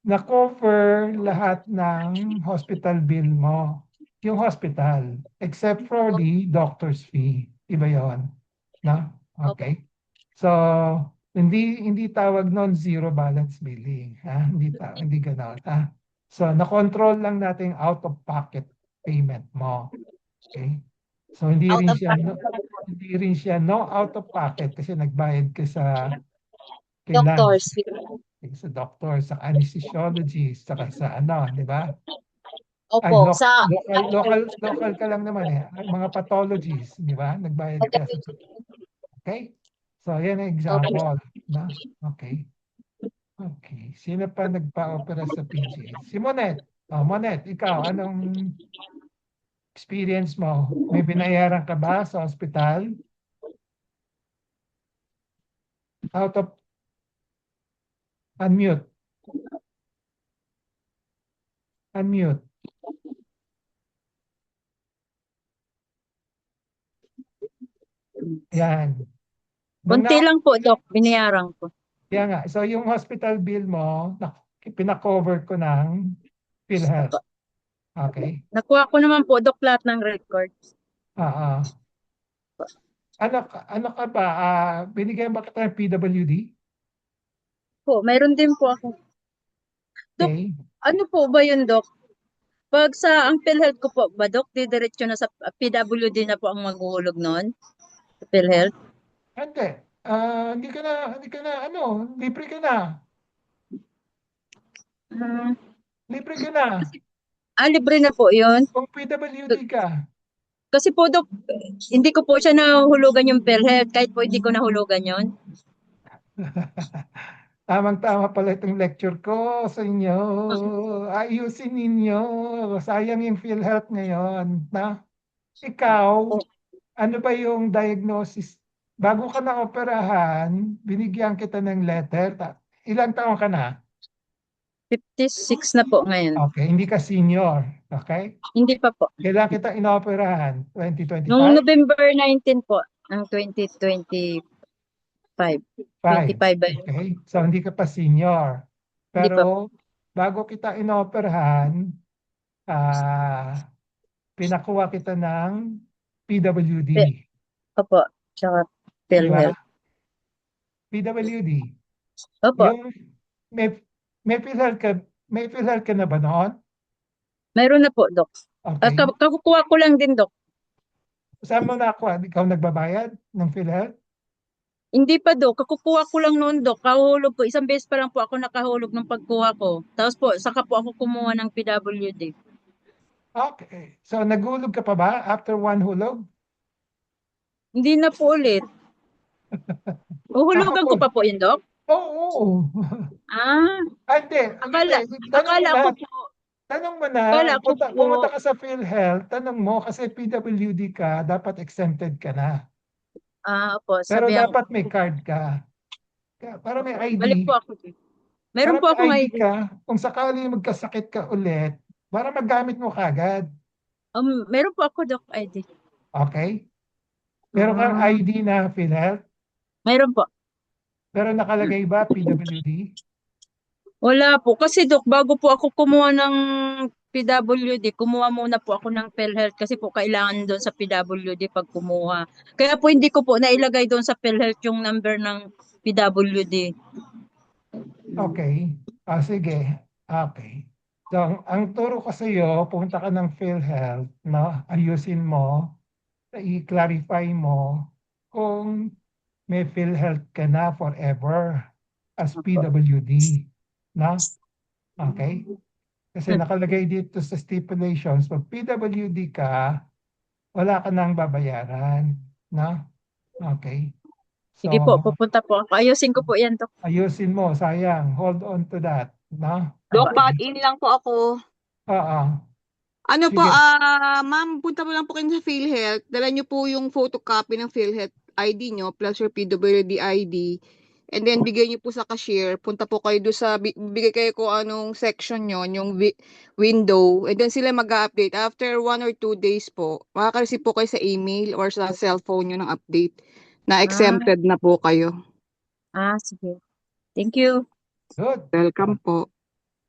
na-cover lahat ng hospital bill mo. Yung hospital. Except for the doctor's fee. Iba yon, no?
Opo.
Okay. So, hindi tawag nun zero balance billing. Ha? Hindi gano'n. Ha? So, na-control lang natin out-of-pocket payment mo. Okay? So,
Out of
hindi rin siya no out-of-pocket kasi nagbayad ka kay Lance,
doctors.
sa doctor, sa anesthesiologist, saka sa ano, di ba? Ay,
Opo. Sa
local ka lang naman eh. Ang mga pathologists, di ba? Nagbayad ka sa, okay? So, yan ang
Opo.
example. Na? Okay. Okay. Sino pa nagpa-opera sa PGH? Si Monet. Oh, Monet, ikaw, anong experience mo? May binayaran ka ba sa hospital? Out of unmute. Unmute. Yan. Nung
Konti
na,
lang po, Doc, binayaran ko.
Kaya nga, so yung hospital bill mo, pinakover ko ng PhilHealth. Okay?
Nakuha ko naman po, Doc, lahat ng records.
Ah, ano ka ba? Binigyan ba kita ng PWD?
Po, mayroon din po ako. Doc,
Okay.
ano po ba yun, Doc? Pag sa ang PhilHealth ko po ba, Doc, didiretso na sa PWD na po ang maghuhulog noon? Sa PhilHealth?
Hindi. Hindi ka na, libre ka na.
Ah,
Libre ka na.
libre na po yun.
Kung PWD ka.
Kasi po, Doc, hindi ko po siya nahulugan yung PhilHealth, kahit po hindi ko nahulugan yun.
Tamang-tama pala itong lecture ko sa inyo. Ayusin ninyo. Sayang yung PhilHealth ngayon. Na? Ikaw, ano ba yung diagnosis? Bago ka na operahan, binigyan kita ng letter. Ilang taon ka na?
56 na po ngayon.
Okay, hindi ka senior. Okay?
Hindi pa po.
Kailan kita inoperahan?
Noong
2025?
November 19 po, ng 2025. 25 ba yun?
Okay, so hindi ka pa senior.
Hindi pa po.
Pero bago kita inoperahan, pinakuha kita ng PWD.
Opo, tsaka
Di ba?
PhilHealth.
PWD.
Opo,
Yung may PhilHealth ka na ba noon?
mayroon na po, Doc.
Okay.
Kakukuha ko lang din, Doc.
Saan mo nakuha? Ikaw nagbabayad ng PhilHealth?
Hindi pa, Doc. Kakukuha ko lang noon, Doc. Kahulog po. Isang beses pa lang po ako nakahulog ng pagkuha ko. Tapos po, saka po ako kumuha ng PWD.
Okay. So naghulog ka pa ba after one hulog?
Hindi na po ulit. Uhulugan ko
Kahapon.
pa po yun, Doc?
Oo.
Hindi. Akala ko po.
Tanong mo na,
Akala ko po.
pumunta ka sa PhilHealth, tanong mo kasi PWD ka, dapat exempted ka na.
Opo,
Pero
sabihan
dapat
ko.
may card ka. Para may
Balik
ID.
po ako. Meron
Para
po
may
akong
ID
ID.
ka, kung sakali magkasakit ka ulit, para magamit mo kagad.
Meron po ako, Doc, ID.
Okay? Meron kang ID na PhilHealth,
Meron po.
pero nakalagay ba PWD?
Wala po. Kasi, Doc, bago po ako kumuha ng PWD, kumuha muna po ako ng PhilHealth kasi po kailangan doon sa PWD pag kumuha. Kaya po hindi ko po nailagay doon sa PhilHealth yung number ng PWD.
Okay. Sige. Okay. So, ang turo ko sa iyo, pumunta ka ng PhilHealth, no? Ayusin mo, i-clarify mo kung may PhilHealth ka na forever as PWD, no? Okay? Kasi nakalagay dito sa stipulations, pag PWD ka, wala ka nang babayaran, no? Okay?
Sige po,
So,
pupunta po ako. Ayusin ko po yan, Dok.
ayusin mo, sayang. Hold on to that. No?
Dok,
Okay.
back-in lang po ako.
Oo.
Ano po,
Sige.
ma'am, punta mo lang po kayo sa PhilHealth. Dala niyo po yung photocopy ng PhilHealth ID niyo plus your PWD ID. And then, bigay niyo po sa cashier. Punta po kayo doon sa, bigay kayo kung anong section niyo, yung window. And then, sila mag-update. After 1 or 2 days po, makaka-receive po kayo sa email or sa cellphone niyo ng update na exempted na po kayo.
Sige. Thank you.
Good.
Welcome po.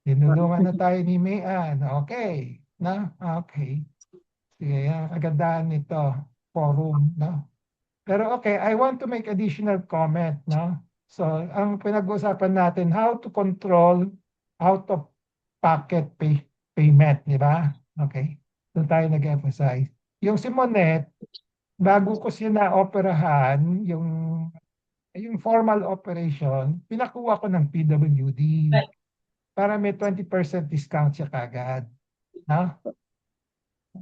Tinulungan na tayo ni Mayan. Okay. No? Okay. Sige, yan. Kagandahan nito. Forum. No? Pero okay, I want to make additional comment. No? So, ang pinag-uusapan natin, how to control out-of-pocket payment. Di ba? Okay. Doon tayo nag-emphasize. Yung si Monet, bago ko siya na-operahan, yung formal operation, pinakuha ko ng PWD para may 20% discount siya kagad. No?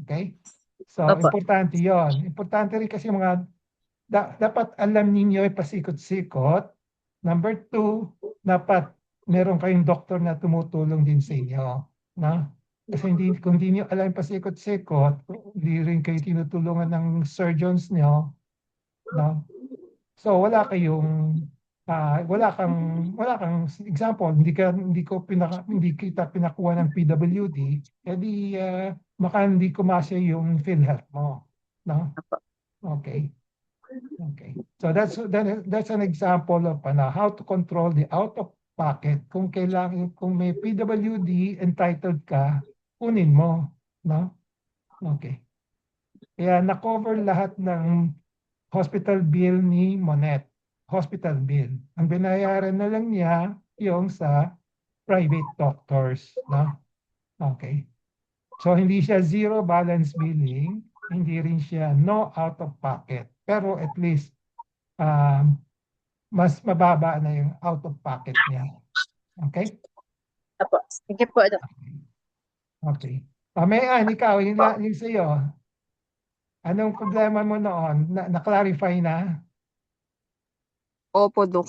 Okay? So,
Opo.
importante yon. Importante rin kasi mga, dapat alam ninyo pasikot-sikot. Number 2, dapat meron kayong doktor na tumutulong din sa inyo. No? Kasi kung hindi nyo alam pasikot-sikot, hindi rin kayo tinutulungan ng surgeons nyo. No? So, wala kang example, hindi kita pinakuha ng PWD, edi baka hindi kumasya yung PhilHealth mo, no? Okay. So that's an example of how to control the out of pocket. Kung may PWD entitled ka, kunin mo, no? Okay. Kaya na-cover lahat ng hospital bill ni Monet. Hospital bill. Ang binayaran na lang niya yung sa private doctors. No? Okay. So, hindi siya zero balance billing. Hindi rin siya no out of pocket. Pero at least, mas mababa na yung out of pocket niya. Okay?
Opo. Sige po, Dok.
Okay. Mayan, ikaw, yung sa'yo. Anong problema mo noon? Na-clarify na?
Opo, Dok.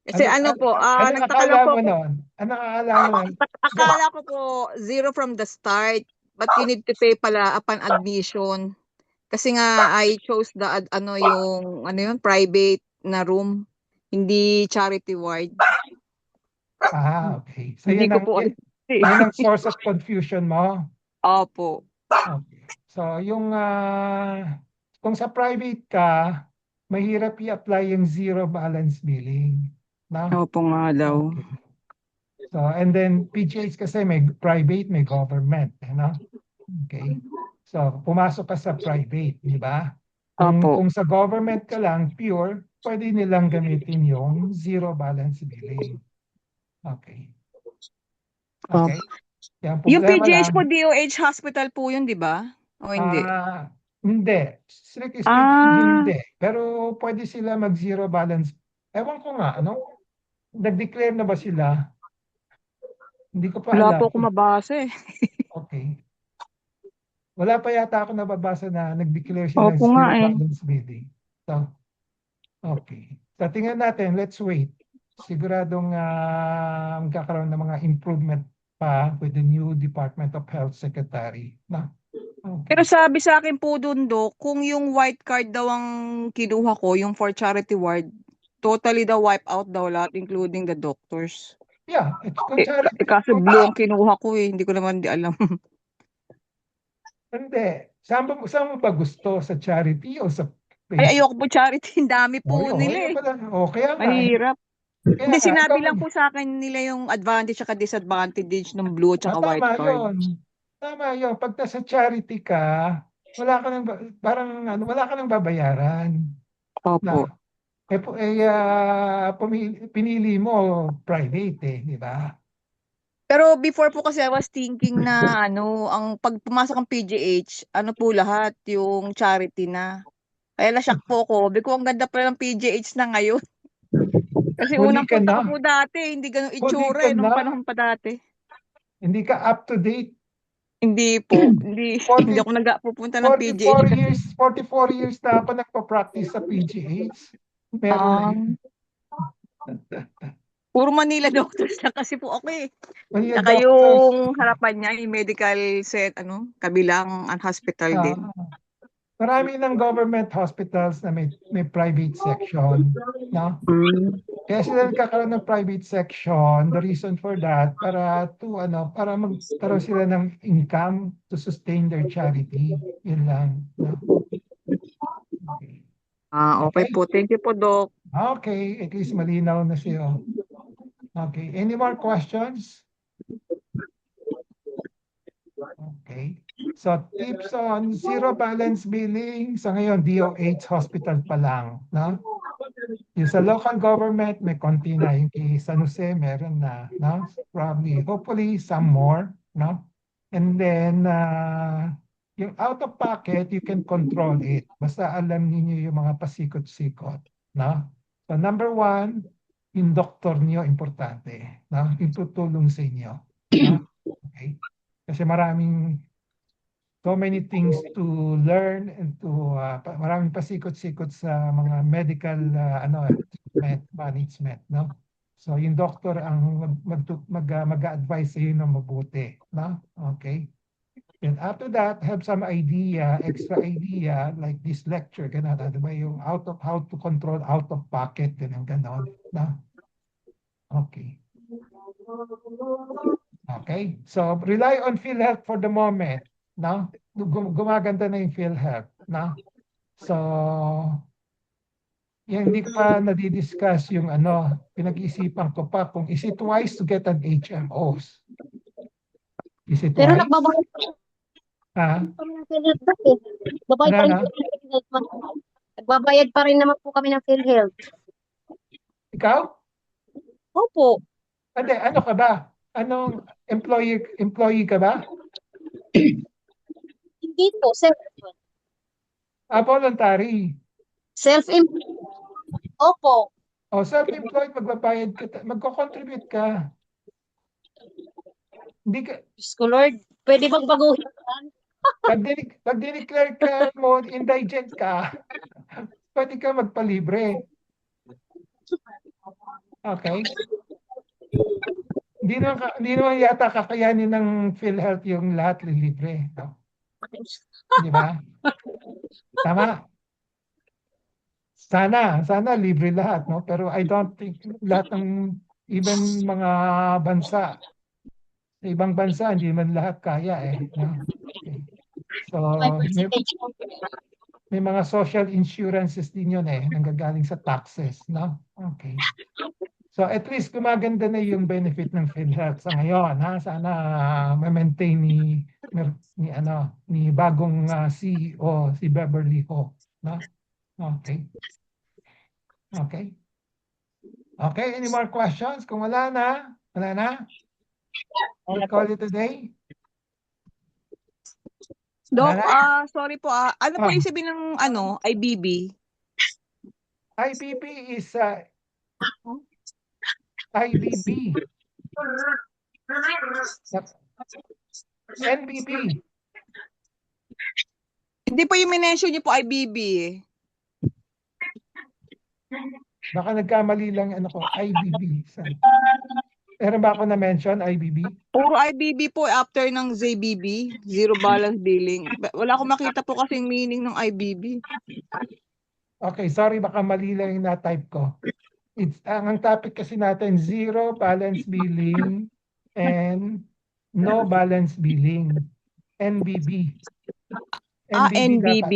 Kasi
Anong akala
nagtatanong po
mo
ako.
noon? Anong akala mo noon?
Akala ko po zero from the start, but you need to pay pala upon admission. Kasi nga I chose the private na room, hindi charity ward.
Okay. So
Hindi
yan
ko
ang,
po
yan ang source of confusion mo.
Opo.
Okay. So yung kung sa private ka, mahirap i-apply yung zero balance billing. No?
Opo nga daw.
Okay. So and then PGH kasi may private, may government, no? Okay. So pumasok ka sa private, di ba?
Opo.
Kung sa government ka lang, pure, pwede nilang gamitin yung zero balance billing. Okay. Okay.
Yung PGH
lang,
po, DOH hospital po yun, di ba? O hindi?
Hindi. Strictly speaking, hindi. Pero pwede sila mag-zero balance. Ewan ko nga, ano? Nag-declare na ba sila? Hindi ko pa
Wala
alam.
po ako mabasa eh.
Okay. Wala pa yata ako nababasa na nag-declare sila
Opo nga
zero
eh.
balance billing. So, okay. So, tingnan natin. Let's wait. Siguradong magkakaroon ng mga improvement pa with the new Department of Health Secretary. Na? Okay.
Pero sabi sa akin po dun, Dok, kung yung white card daw ang kinuha ko, yung for charity ward, totally daw wipe out daw lahat, including the doctors.
Yeah, kung charity.
Kasi blue ang kinuha ko eh, hindi ko naman alam.
Hindi. Saan mo ba gusto? Sa charity o sa
Ay, ayoko po charity, dami po nila eh.
Kaya nga.
Mahirap.
Kaya
Hindi,
nga,
sinabi
ikaw-
lang po sa akin nila yung advantage at disadvantage ng blue at white
Tama
card.
yun. Tama yun. Pag nasa charity ka, wala ka nang, wala ka nang babayaran.
Opo.
Pinili mo private di ba?
Pero before po kasi I was thinking na ang pag pumasok ang PGH, po lahat, yung charity na. Kaya na-shock po ko. Sabi ko, ang ganda pala ng PGH na ngayon. Kasi
Huli
unang
ka
punta
na.
ko po dati, hindi ganun
Huli
itsura
ka
nung
na.
panahon pa dati.
Hindi ka up to date.
Hindi po. Hindi, hindi
40
ako pupunta ng
44 years,
PGH.
44 years na ako nagpa-practice sa PGH. Meron na
Ah,
yun.
puro Manila doctors lang kasi po ako eh.
Manila
Saka
doctors.
yung harapan niya, yung medical set, kabilang hospital din.
Marami ng government hospitals na may private section, no? Kaya sila nagkakaroon ng private section. The reason for that, para magkaroon sila ng income to sustain their charity. Yun lang, no? Okay.
Okay po. Thank you po, Doc.
Okay, at least malinaw na siya. Okay, any more questions? Okay. So tips on zero balance billing, sa ngayon DOH hospital pa lang, no? Yung sa local government may konti na, yung kay San Jose meron na, no? Probably, hopefully some more, no? And then yung out of pocket, you can control it. Basta alam niyo yung mga pasikot-sikot, no? So number one, yung doktor niyo importante, no? Yung tutulong sa inyo, no? Okay? Kasi so many things to learn and to maraming pasikot-sikot sa mga medical management, no? So yung doctor ang mag-advise sa iyo ng mabuti, no? Okay. And after that, have some extra idea like this lecture, ganun, ano ba yung how to control out of pocket, ganun, no? Okay. Okay, so rely on PhilHealth for the moment, no? Gumaganda na yung PhilHealth, no? So, hindi ko pa nadidiscuss yung pinag-iisipan ko pa kung is it wise to get an HMOs? Is it
Pero
wise?
nagbabayad
Ha?
kami ng PhilHealth dati. Nagbabayad pa rin
Ano?
po kami ng PhilHealth. Nagbabayad pa rin naman po kami ng PhilHealth.
Ikaw?
Opo.
Hindi, ano ka ba? Anong employee ka ba?
Hindi po.
Voluntary.
Self-employed. Opo.
O, self-employed, magbabayad ka, magko-contribute ka. Hindi ka,
Diyos ko, Lord. Pwede bang baguhin?
pag dineclare ka mo, indigent ka, pwede ka magpalibre. Okay? Hindi naman yata kakayanin ng PhilHealth yung lahat libre. No? Di ba? Tama. Sana libre lahat, no? Pero I don't think lahat ng even mga bansa, sa ibang bansa, hindi man lahat kaya eh. No? Okay. So, may mga social insurances din yun eh, nanggagaling sa taxes, no? Okay. So at least gumaganda na yung benefit ng PhilHealth sa ngayon, ha? Sana ma-maintain ni bagong CEO, si Beverly Ho, no? Okay. Okay. Okay, any more questions? Kung wala na, we'll call it a day.
Doc,
Wala na?
sorry po, ano po yung sabihin ng IBB?
IBB is IBB. NBB.
Hindi po yung mention niyo po IBB.
Baka nagkamali lang IBB. Meron ba ako na-mention IBB?
Puro IBB po after ng ZBB, zero balance billing. Wala akong makita po kasing meaning ng IBB.
Okay, sorry, baka mali lang yung na-type ko. Ang topic kasi natin, zero balance billing and no balance billing. NBB.
NBB.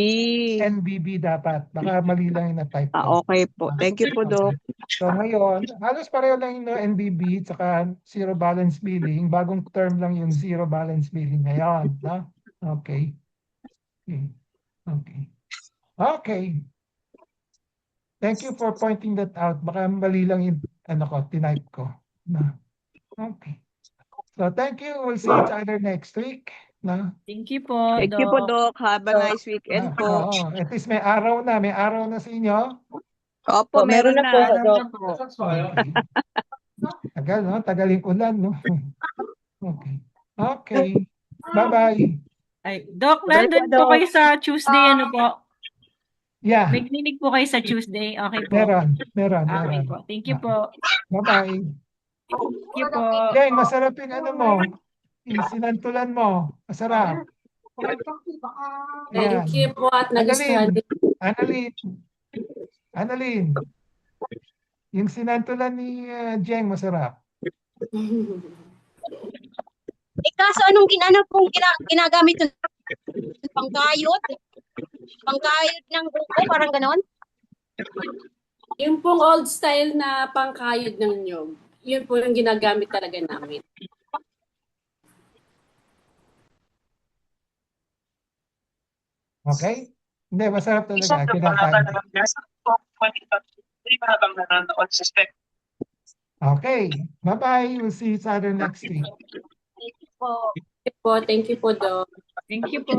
NBB dapat. Baka mali lang yung na-type ko.
Okay po. Thank you po, Doc.
So ngayon, halos pareho lang yung NBB at saka zero balance billing. Bagong term lang yung zero balance billing ngayon. No? Okay. Okay. Thank you for pointing that out. Baka mali lang yung tinype ko. No? Okay. So thank you. We'll see each other next week. No?
Thank you po,
Thank you po,
Doc.
Doc. Have a nice weekend po.
At least may araw na sa inyo.
Opo, meron na.
Okay. Tagal, no? Tagal yung ulan, no? Okay. Okay. Bye-bye.
Ay, Doc,
Bye po,
nandun po
Doc.
kayo sa Tuesday, ano po?
Yeah,
May clinic po kayo sa Tuesday. Okay po.
meron.
Okay po. Thank you po.
Bye-bye.
Thank you po.
Jeng, masarap yung ano mo. Yung sinantulan mo. Masarap. Ayan.
Thank you po at nagustuhan
Annalyn. Annalyn. Yung sinantulan ni Jeng, masarap.
Eh, kaso anong ginagamit yun? Pangkayod? Pangkayod ng buko, parang ganon?
Yung pong old style na pangkayod ng nyog, yun po yung ginagamit talaga namin.
Okay? Hindi, masarap talaga. Kinakain. Okay. Bye-bye. We'll see each other next week.
Po.
Thank you po, Doc.
Thank you po.